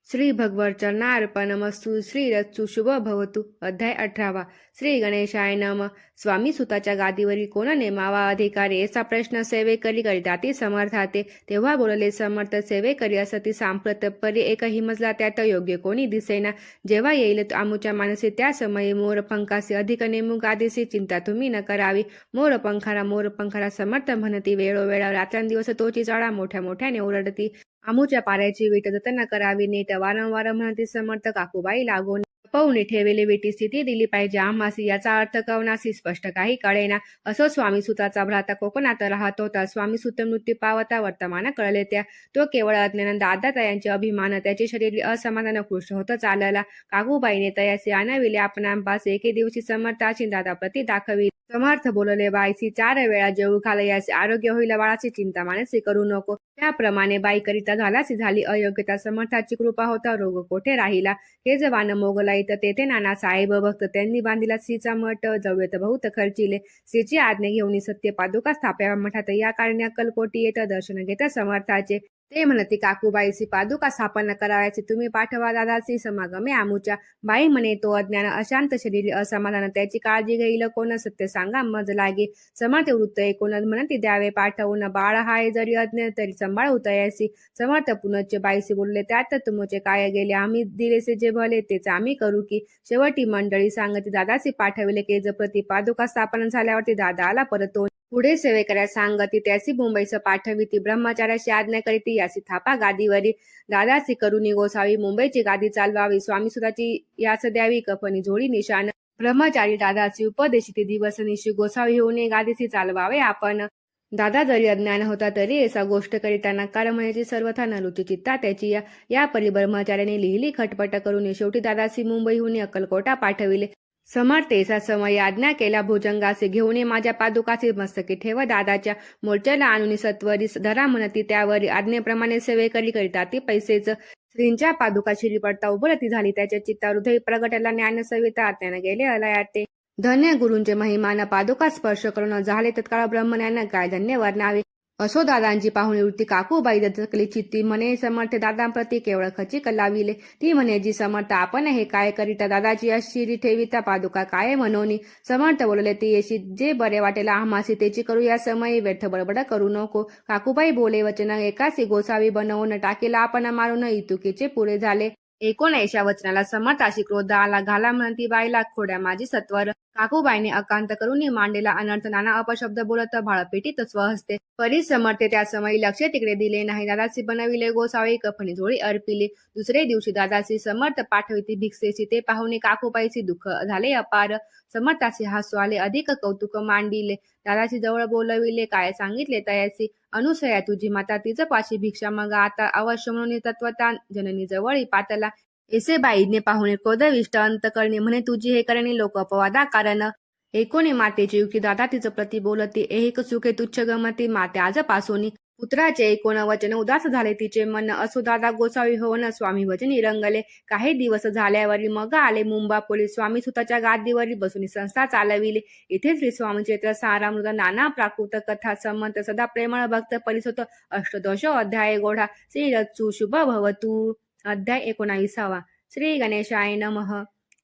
श्री भगवत चरणार्पणमस्तु. श्री रत्सु शुभ भवतु. अध्याय 18. श्री गणेशाय नम. स्वामी सुताच्या गादीवरील कोण नेमावा अधिकारी असा प्रश्न सेवेकरी करीताती समर्थाते. तेव्हा बोलले समर्थ सेवेकरी असती सांप्रत परी एक हिमजला त्यात योग्य कोणी दिसेना. जेव्हा येईल आमुच्या मानसी त्या समयी मोर पंखासी अधिक नेमू गादीसी चिंता तुम्ही न करावी. मोर पंखारा समर्थ म्हणती वेळोवेळा रात्रंदिवस तोची चाळा मोठ्या मोठ्याने ओरडती. आमुच्या पाऱ्याची वीट जतन करावी नीट वारंवार म्हणती समर्थ काकूबाई लागून. पवनी ठेवेली वेटी स्थिती दिली पाहिजे आम्हासी. याचा अर्थ कवनासी स्पष्ट काही कळेना. असो स्वामी सुताचा भ्राता कोकणात राहत होता. स्वामी सुत मृत्यू पावता वर्तमान कळले त्या. तो केवळ अज्ञान दादा तयांचे अभिमान त्याचे शरीर असमाधान कृष्ण होत चालला. काकूबाईने तयासी आणविले आपणांपास. एके दिवशी समर्थाची दादा प्रती दाखवी. समर्थ बोलले बाईसी 4 वेळा जेवू घाल याचे आरोग्य होईल बाळाची चिंता मानसी करू नको. त्याप्रमाणे बाई करिता झालासी झाली अयोग्यता समर्थाची कृपा होता रोग कोठे राहिला. हे जवान मोगलाईत तेथे नाना साहेब भक्त त्यांनी बांधिला श्रीचा मठ जवळत बहुत खर्चिले. श्रीची आज्ञा घेऊन सत्य पादुका स्थाप्या मठात या कारणे अक्कलकोटी येत दर्शन घेत समर्थाचे. ते म्हणती काकूबाईची पादुका स्थापना करावयाची तुम्ही पाठवा दादाची समागमे आमुच्या. बाई म्हणे तो अज्ञान अशांत शरीरी असमाधान त्याची काळजी घेईल कोण सत्य सांगा मज लागे. समर्थ वृत्त ऐकून म्हणती द्यावे पाठवून बाळ हाय जरी अज्ञ तरी सांभाळ उतयासी. समर्थ पुनच्चे बाईशी बोलले त्यात तुमचे काय गेले आम्ही दिलेसे जे भले तेच आम्ही करू की. शेवटी मंडळी सांगती दादाची पाठविले केज प्रति पादुका स्थापना झाल्यावरती दादा आला परतो. पुढे सेवेकऱ्यास सांगती त्याची मुंबईस पाठवी ती ब्रह्मचार्याची आज्ञा करीती यासी थापा गादीवरी. दादासी करुणी गोसावी मुंबईची गादी चालवावी स्वामी सुताची यास द्यावी कफनी झोळी निशान. ब्रह्मचारी दादाची उपदेशिती दिवस निशी गोसावी होऊन गादीसी चालवावे आपण. दादा जरी अज्ञान होता तरी असा गोष्ट करीताना कारण म्हणायची सर्वथा न रुची चित्ता त्याची. या परी ब्रह्मचार्याने लिहिली खटपट करून शेवटी दादासी मुंबईहून अक्कलकोटा पाठविले. समर्थेचा समय आज्ञा केला भुजंगासी घेऊन माझ्या पादुकाची मस्तकी ठेव दादाच्या. मोर्चाला आणून सत्वरी धरा म्हणती त्यावरी आज्ञेप्रमाणे सेवेकरी करिता ती पैसेच. श्रींच्या पादुका शिरी पडता उभरती झाली त्याच्या चित्ता हृदय प्रगटला ज्ञान सविता आत्म्यानं गेले अलयाते. धन्य गुरूंचे महिमान पादुका स्पर्श करून झाले तत्काळ ब्रह्मज्ञान काय धन्य वर्णावे. असो दादांची पाहुणी वृत्ती काकूबाई दचकली चित्ती म्हणे समर्थ दादांप्रती केवळ खचिक लाविले. ती म्हणे जी समर्थ आपण हे काय करीता दादाची अशिरी ठेविता पादुका काय म्हणोनी. समर्थ बोलले ती येशी जे बरे वाटेल आम्हासी तेची करू या समयी व्यर्थ बडबड करू नको. काकूबाई बोले वचन एकासी गोसावी बनवून टाकेला आपण मारून इतुकीचे पुरे झाले. एकूण ऐशा वचनाला समर्थाशी क्रोध आला घाला म्हणती बाईला खोड्या माझी सत्वर. काकूबाईने अकांत करून मांडलेला अनर्थ नाना अपशब्द बोलत भाळपेटीत स्वहस्ते. परी समर्थे त्या समयी लक्ष तिकडे दिले नाही. दादासी बनविले गोसावी कफनी झोळी अर्पिले. दुसरे दिवशी दादासी समर्थ पाठविती भिक्षेची ते पाहुणे काकूबाईची दुःख झाले अपार. समर्थासी हासू आले अधिक कौतुक मांडिले. दादाची जवळ बोलविले काय सांगितले तयासी. अनुसया तुझी माता तिचं पाशी भिक्षा मग आता अवश्य म्हणून तत्वता जननी जवळी पातला. एसे बाईने पाहुणे क्रोधविष्ट अंतकरणी म्हणे तुझी हे करणे लोक अपवादा कारण. एकोणी मातेची युक्ती दादा तिचं प्रति बोलती एक सुखे तुच्छ गमती माते आजपासून. पुत्राचे एकूण वचन उदास झाले तिचे मन असो दादा गोसावी होऊन स्वामी वचनी रंगले. काही दिवस झाल्यावरी मग आले मुंबा पोलीस स्वामी सुताच्या गादीवरी बसून संस्था चालविली. इथे श्री स्वामी चैत्र सारामृत नाना प्राकृत कथा संमत सदा प्रेमळ भक्त परिसोत अष्टदश अध्याय गोढा. श्री रत्सु शुभ भवतु. अध्याय 19. श्री गणेशाय नमः.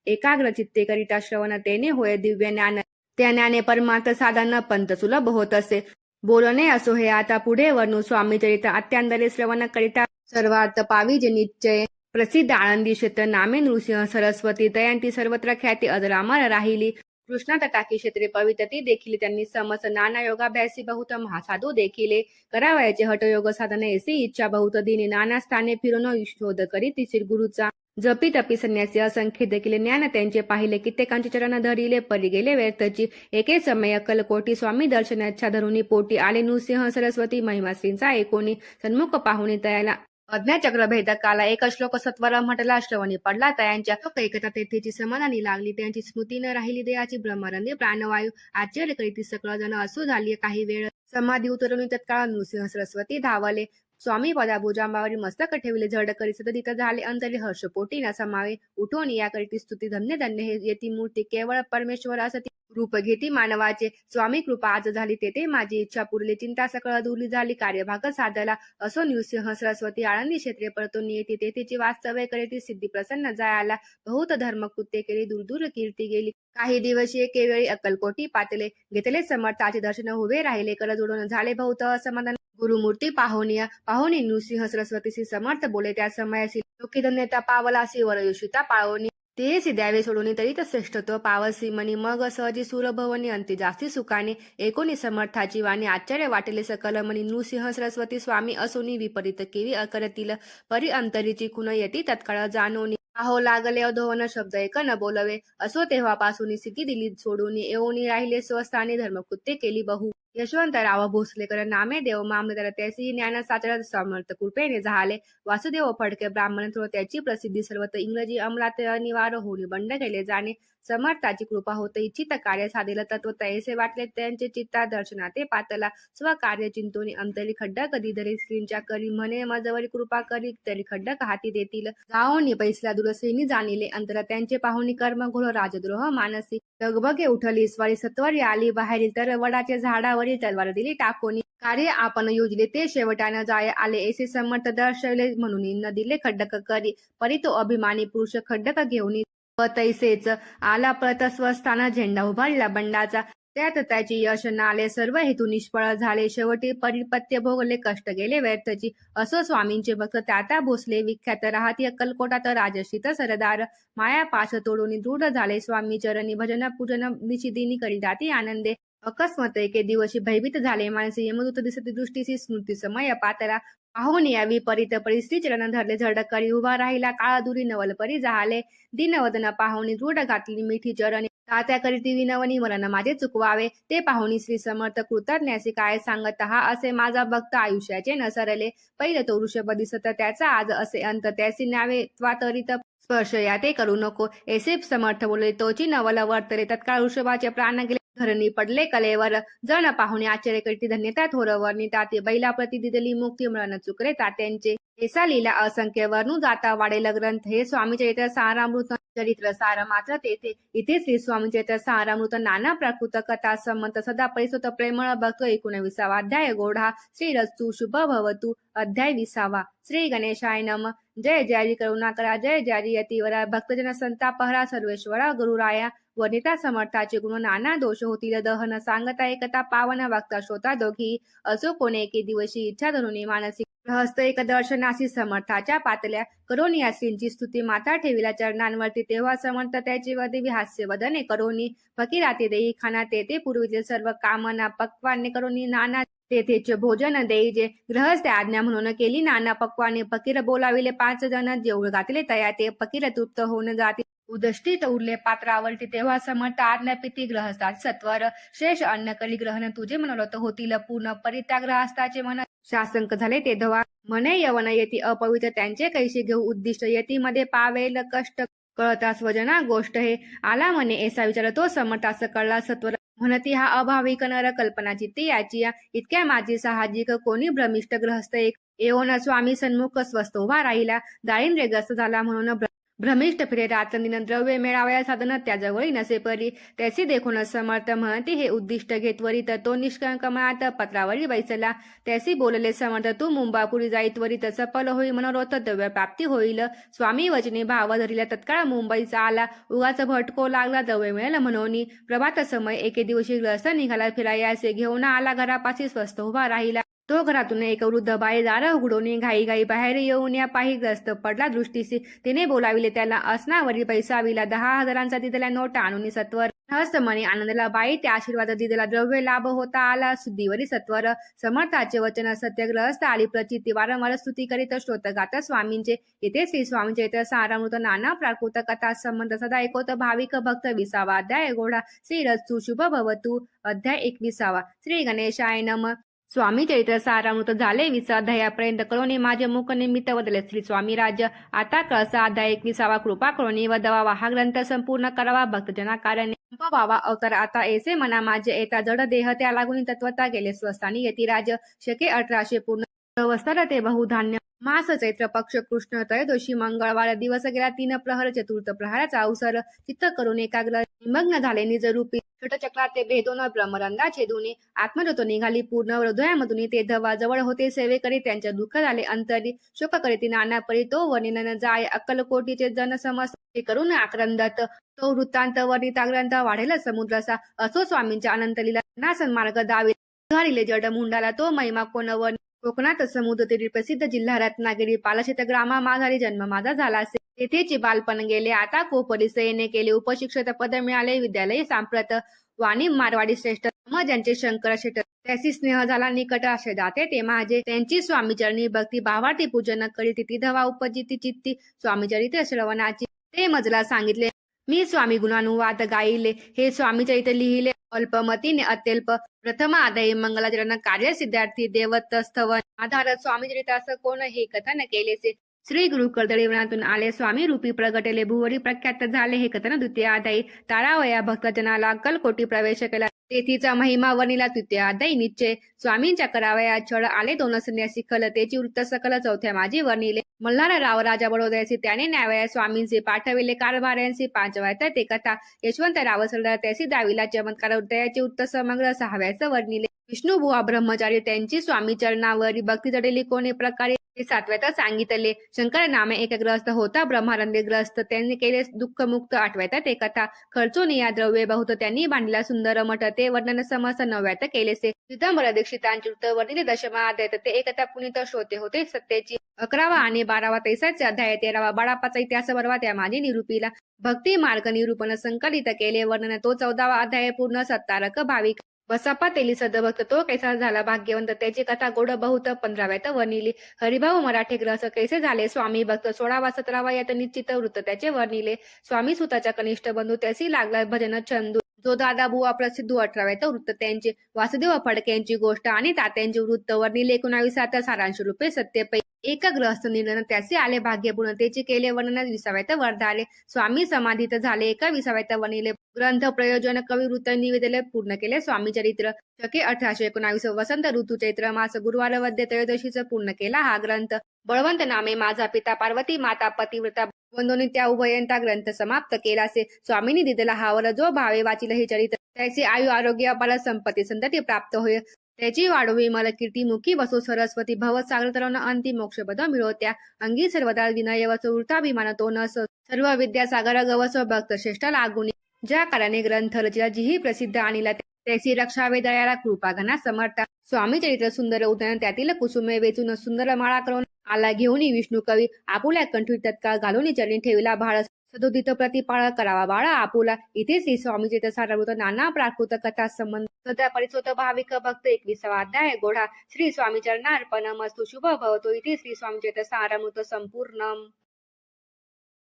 एकाग्र चित्ते करिता श्रवण तेने होय दिव्य ज्ञान. त्या ज्ञाने परमार्थ साधन पंत सुलभ होत असे. बोलणे असो हे आता पुढे वर्णू स्वामी चरित अत्यांदरे श्रवण करिता सर्वार्थ पावी जे निश्चय. प्रसिद्ध आनंदी क्षेत्र नामे नृसिंह सरस्वती तयांती सर्वत्र ख्याती अजरामर राहिली. कृष्णा तटाकी क्षेत्रे पवित्रती देखील त्यांनी समस नाना योगाभ्यासी बहुत महासाधू देखिले. करावयाचे हटयोग साधने ऐसी इच्छा बहुत दिनी नाना स्थाने फिरून शोध करी तिसरी गुरुचा. जपी तपी संन्यासी असंख्य देखील ज्ञान त्यांचे पाहिले कित्येकांचे चरण धरिले परी गेले व्यर्थची. एके समय अक्कलकोटी स्वामी दर्शनाच्या धरुणी पोटी आले नृसिंह सरस्वती महिमाश्रींचा एकोणी. सन्मुख पाहुणी तयाला अज्ञाचक्र भेदकाला एक श्लोक सत्वर म्हटला श्रवणी पडला तयांच्या. ऐकता तेथेची समाधानी लागली त्यांची स्मृती न राहिली देयाची ब्रह्मरंदी प्राणवायू. आश्चर्य करीती सकळ जण असू झाली काही वेळ. समाधी उतरून तत्काळ नृसिंह सरस्वती धावले. स्वामी पदा भुजांबावरी मस्तक ठेवले झड करी सतत झाले अंतरी हर्ष पोटी न समावे. उठून याकरिती स्तुती धन्य धन्य हे येती मूर्ती केवळ परमेश्वर असती रूप घेती मानवाचे. स्वामी कृपा आज झाली तेथे माझी इच्छा पुरली चिंता सकळ दूरली झाली कार्यभाग साधला. असो नृसिंह सरस्वती आळंदी क्षेत्रे परतून येते तेथेची वास्तव्य करीती सिद्धी प्रसन्न जायला. बहुत धर्म कृत्य केली दूर दूर कीर्ती गेली. काही दिवशी एके वेळी अक्कलकोटी पातले घेतले समर्थाचे दर्शन उभे राहिले कर जोडून झाले बहुत असमाधान. गुरुमूर्ती पाहुणी नृसिंह सरस्वतीशी समर्थ बोले त्या समयासी लोकी धन्यता पावलासी वरयुषिता पाळवणी. ते द्यावे सोडून तरी तर श्रेष्ठत्व पावसी मनी मग सहजी सुरभवनी अंती जास्ती सुखाने. एकोणी समर्थाची वाणी आश्चर्य वाटेले सकल मनी नृसिंह सरस्वती स्वामी असोनी विपरीत केवी करतील परी अंतरीची खुन येती तत्काळ जाणोनी. आहो लागले अधोवन शब्द एक न बोलवे. असो तेव्हापासून सिद्धी दिली सोडून येऊनी राहिले स्वस्थानी धर्मकृत्ये केली बहु. यशवंतराव भोसलेकर नामे देव मामलेदार त्याची ज्ञान साचर समर्थ कृपेने झाले. वासुदेव फडके ब्राह्मण त्याची प्रसिद्धी सर्वत्र इंग्रजी अंमलात अनिवार्य होऊन बंड केले जाणे. समर्थाची कृपा होते इच्छित कार्य साधेल तत्व तैसे वाटले त्यांचे चित्ता दर्शनाते पातला. स्वकार्य चिंतोनी अंतरी खड्ड कधी धरी श्रींच्या करी म्हणे मजवरी कृपा करी तरी खड्डक हाती देतील. जाओनी पैसला दुरश्रीनी जाणिले अंतर त्यांचे पाहुणी कर्म घोळ राजद्रोह मानसी. लगबगे उठली स्वारी सत्वरी आली बाहेरील तर वडाच्या झाडावरील तलवार दिली टाकोनी. कार्य आपण योजले ते शेवटानं जाय आले ऐसे समर्थ दर्शवले म्हणून न दिले खड्डक करी परी तो अभिमानी पुरुष खड्डक घेऊन व तैसेच आला परत स्वस्थाना झेंडा उभारला बंडाचा त्यात त्याची यश नाले सर्व हेतू निष्फळ झाले शेवटी परिपत्य भोगले कष्ट गेले व्यर्थची असो स्वामींचे भक्त त्याता भोसले विख्यात राहती अक्कलकोटात राजश्रीत सरदार माया पाश तोडून दृढ झाले स्वामी चरणी भजन पूजन निशिदिनी करी जाती आनंदे अकस्मात एके दिवशी भयभीत झाले माणसे यमदूत दिसती दृष्टीसी स्मृती समय पातळा पाहून यावी परित परिस्थिती चरण धरले झडक करी उभा राहिला काळ दुरी नवल परी जाहले दिनवदन पाहुणी दृढ घातली मिठी चरणी तात्या करीती विनवणी मरण माझे चुकवावे ते पाहुणी श्री समर्थ कृतज्ञासी काय सांगत हा असे माझा भक्त आयुष्याचे नसरले पहिले तो वृषभ दिसत त्याचा आज असे अंत त्यासी न्यावे त्वातरित स्पर्श या ते करू नको ऐसे समर्थ बोलले तोची नवल वर्तले तत्काळ वृषभाचे प्राण गेले धरणी पडले कलेवर जण पाहुणे आश्चर्य करीती धन्यता थोरवर्णी ताते बैला प्रती दिलेली मुक्ती मरण चुकले तात्यांचे ऐसा लीला असंख्य वर्णू जाता वाढेल ग्रंथ हे स्वामी चरित्र सारामृत चरित्र सार मात्र तेथे इथे श्री स्वामी चरित्र सारामृत नाना प्राकृत कथा संमत सदा परिसुत प्रेमळ भक्त 19 अध्याय गोढा श्री रस्तु शुभ भवतु अध्याय 20 श्री गणेशाय नम जय जय करुणाकरा जय जय यतीवरा भक्तजन संतापहरा सर्वेश्वरा गुरुराया वर्णिता समर्थाचे गुण नाना दोष होतील दहन सांगता एकता पावन भक्ता श्रोता दोघी असो कोणे एके दिवशी इच्छा धरून मानसिक रहस्त एक दर्शनासी समर्थाच्या पातल्या करून या श्रींची स्तुती माता ठेविला चरणांवरती तेव्हा समर्थ त्याचे वदेवी हास्य वदने करोनी फकीराती देई खाना तेथे पूर्वीचे सर्व कामना पक्वाने करोनी नाना तेथेचे भोजन देई जे गृहस्थ आज्ञा म्हणून केली नाना पक्वाने फकीर बोलाविले 5 जण जेवळ घातले तया ते फकीर तृप्त होऊन जाते उदष्टीत उरले पात्रावरती तेव्हा समर्थ आज्ञा पिती ग्रहस्थात सत्वर शेष अन्न करी ग्रहण तुझे मनोरथ होतील पूर्ण परित्याग ग्रहस्थाचे मन शासंक झाले ते धवा म्हणे यवन येती अपवित्र त्यांचे कैसे घेऊ उद्दिष्ट येतीमध्ये पावेल कष्ट कळता स्वजना गोष्ट हे आला म्हणे ऐसा विचार तो समर्थास कळला सत्वर म्हणती हा अभाविक नर कल्पनाची ती याची इतक्या माझी साहजिक कोणी भ्रमिष्ट ग्रहस्थ एक येऊन स्वामी सन्मुख स्वस्त उभा राहिला दारिद्र्यग्रस्त झाला म्हणून भ्रमिष्ट फिरे रात्रंदिन द्रव्य मेळावया साधन त्याजवळी नसे परी त्याची देखून समर्थ म्हणती हे उद्दिष्ट घेतवरी तर तो निष्कंकमनात पत्रावरी बैसला त्याशी बोलले समर्थ तू मुंबापुरी जाई त्वरित सफल होई मनोरथ द्रव्य प्राप्ती होईल स्वामी वचने भाव धरिला तत्काळ मुंबईचा आला उगाच भटको लागला द्रव्य मिळेल म्हणून प्रभात समय एके दिवशी ग्रस्त निघाला फिरायासे घेऊन आला घरापाशी स्वस्त उभा राहिला तो घरातून एक वृद्ध बाई दार उघडून घाई घाई बाहेर येऊन या पाही ग्रस्त पडला दृष्टीसी तिने बोलाविले त्याला असनावरी पैसा विला 10,000 दिलेला नोट आणून सत्वर हस्तमणी आनंदला बाई त्या आशीर्वाद दिलेला द्रव्य लाभ होता आला शुद्धीवरी सत्वर समर्थाचे वचन सत्यग्रस्त आली प्रचिती वारंवार स्तुती करीत श्रोतगात स्वामींचे इथे श्री स्वामी चरित्र सारामृत नाना प्राकृत कथा संबंध सदा ऐकोत भाविक भक्त 20 अध्याय गोढा श्री रस्तु शुभ भवतु अध्याय 21 श्री गणेशाय नम स्वामी चरित्र सारामृत झाले 20 अध्यायापर्यंत कळवणे माझे मुख निमित्त वदले श्री स्वामी राज्य आता कळसा अध्याय 21 कृपा कळवणे वदवावा हा ग्रंथ संपूर्ण करावा भक्तजना कारण व्हावा अवतार आता ऐसे मना माझे येता जड देह त्या लागून तत्वता गेले स्वस्थानी यती राज शके 1800 पूर्ण अवस्था ते बहुधान्य मास चैत्र पक्ष कृष्ण त्रयोदशी मंगळवार दिवस गेला 3 प्रहर चतुर्थ प्रहाराचा अवसर चित्त करून एकाग्र निमग्न झाले निजरूपी छटचक्रात ते भेदून ब्रह्मरंगा छेदून आत्मज्योत निघाली पूर्ण हृदयामधून ते धवा जवळ होते सेवे करी त्यांच्या दुःख झाले अंतरी शोक करीती नाना परी तो वर्णिन जाय अक्कलकोटीचे जन समस्त करून आक्रंदत तो वृत्तांत वर्णिता ग्रंथ वाढेल समुद्रसा असो स्वामींच्या अनंत लीला नासन मार्ग दावी घालिले जड मुंडाला तो महिमा कोण कोकणात समुद्र तीरी प्रसिद्ध जिल्हा रत्नागिरी पालशेत ग्रामा माझारी जन्म माझा झाला असे तेथेचे बालपण गेले आता कोपरिसयेने केले उपशिक्षित पद मिळाले विद्यालय सांप्रत वाणी मारवाडी श्रेष्ठ ज्यांचे शंकर शेट त्याशी स्नेह झाला निकट असे जाते ते माझे त्यांची स्वामीचरणी भक्ती भावार्थी पूजन करी तिथी धवा उपजिती चित्ती स्वामीचरित्र श्रवणाची ते मजला सांगितले मी स्वामी गुणानुवाद गायले हे स्वामीचरित्र लिहिले अल्पमतीने अत्यल्प प्रथम आदाय मंगलाचरण कार्य सिद्धार्थी देवतस्थवन आधार स्वामीचरित्रास कोण हे कथन केलेसे श्री गुरु कर्दळीवनातून आले स्वामी रूपी प्रगटले भुवरी प्रख्यात झाले हे कथन द्वितीय अध्यायी तारावया भक्तजनाला अक्कलकोटी प्रवेश केला तेथीचा महिमा वर्णिला तृतीय अध्यायी निश्चय स्वामींच्या करावया छळ आले 2 संन्यासी खलतेची वृत्त सकल चौथ्या माझी वर्णिले मल्हार राव राजा बडोद्याचे त्याने न्यावया स्वामींचे पाठविले कारभाऱ्यांचे 5 ते कथा यशवंत राव सरदार त्यासी दाविला चमत्कार उदयाचे वृत्त समग्र 6व्याच वर्णिले विष्णुबुवा ब्रह्मचारी त्यांची स्वामी चरणावरी भक्ती जडली कोणे प्रकारे हे सातव्यात सांगितले. शंकर नामे एकग्रस्त होता ब्रह्मानंदी ग्रस्त त्यांनी केले दुःखमुक्त आठव्यात ते कथा खर्चून या द्रव्ये बहुत त्यांनी बांधला सुंदर मठ ते वर्णन समस्त नवव्यात केलेसे. पितांबर दीक्षितांची वृत्त वर्णिले दशमा अध्याय ते एकता पुनीत श्रोते होते सत्तेची 11वा आणि 12वा तैसाचे अध्याय 13वा बाळापाचा इतिहास बरवा त्या माझी निरूपीला भक्ती मार्ग निरूपण संकलित केले वर्णन तो 14वा अध्याय पूर्ण सत्तारक भाविक बसापा तेली सदभक्त तो कैसा झाला भाग्यवंत त्याची कथा गोड बहुत 15व्यात वर्णिली. हरिभाऊ मराठे ग्रस कैसे झाले स्वामी भक्त 16वा 17वा यात निश्चित वृत्त त्याचे वर्णिले. स्वामी सुताच्या कनिष्ठ बंधू त्याची लागला भजन छंदू जो दादा बुवा प्रसिद्ध 18व्यात वृत्त त्यांचे वासुदेव फडक्यांची गोष्ट आणि तात्यांचे वृत्त वर्णिले 19व्यात सारांश रूपे सत्यपै एक ग्रस्त निर्णय त्याचे आले भाग्यपूर्णतेचे केले वर्णन 20व्यात वर्धाले. स्वामी समाधीत झाले 21व्यात वर्णिले ग्रंथ प्रयोजन कवी वृत्त निवेदले पूर्ण केले. स्वामी चरित्र शके 1819 वसंत ऋतू चैत्र मास गुरुवार वद्य त्रयोदशीच पूर्ण केला हा ग्रंथ. बळवंत नामे माझा पिता पार्वती माता पतिव्रता वंदोनी त्या उभयंता ग्रंथ समाप्त केलासे. स्वामींनी दिलेला हावर जो भावे वाचिल हे चरित्र त्याचे आयु आरोग्य अपार संपत्ती संतती प्राप्त होय. त्याची वाढवी मला कीर्ती मुखी बसो सरस्वती भव सागर तरवण अंतिम मोक्षपद मिळवत्या अंगी सर्वदा विनय वसो वृत्ताभिमान तो नस सर्व विद्यासागर गवसो भक्त श्रेष्ठ लागुनी ज्या कारणे ग्रंथ रचिला जीही प्रसिद्ध आणिला त्याची रक्षावे दयाला कृपा घना समर्था. स्वामी चरित्र सुंदर उदाहरण त्यातील कुसुमे वेचून सुंदर माळा करून आला घेऊन विष्णू कवी आपुल्या कंठी तत्काळ घालून चरणी ठेवला भाळ सदोदित प्रतिपाळ करावा बाळा आपुला. इथे श्री स्वामी चरित्र सारभूत नाना प्राकृत कथा संबंध सध्या परिसोत भाविक भक्त 21वा अध्याय गोढा श्री स्वामी चरणार्पण मस्तु शुभ भवतो. इथे श्री स्वामी चरित्र सारमृत संपूर्णम.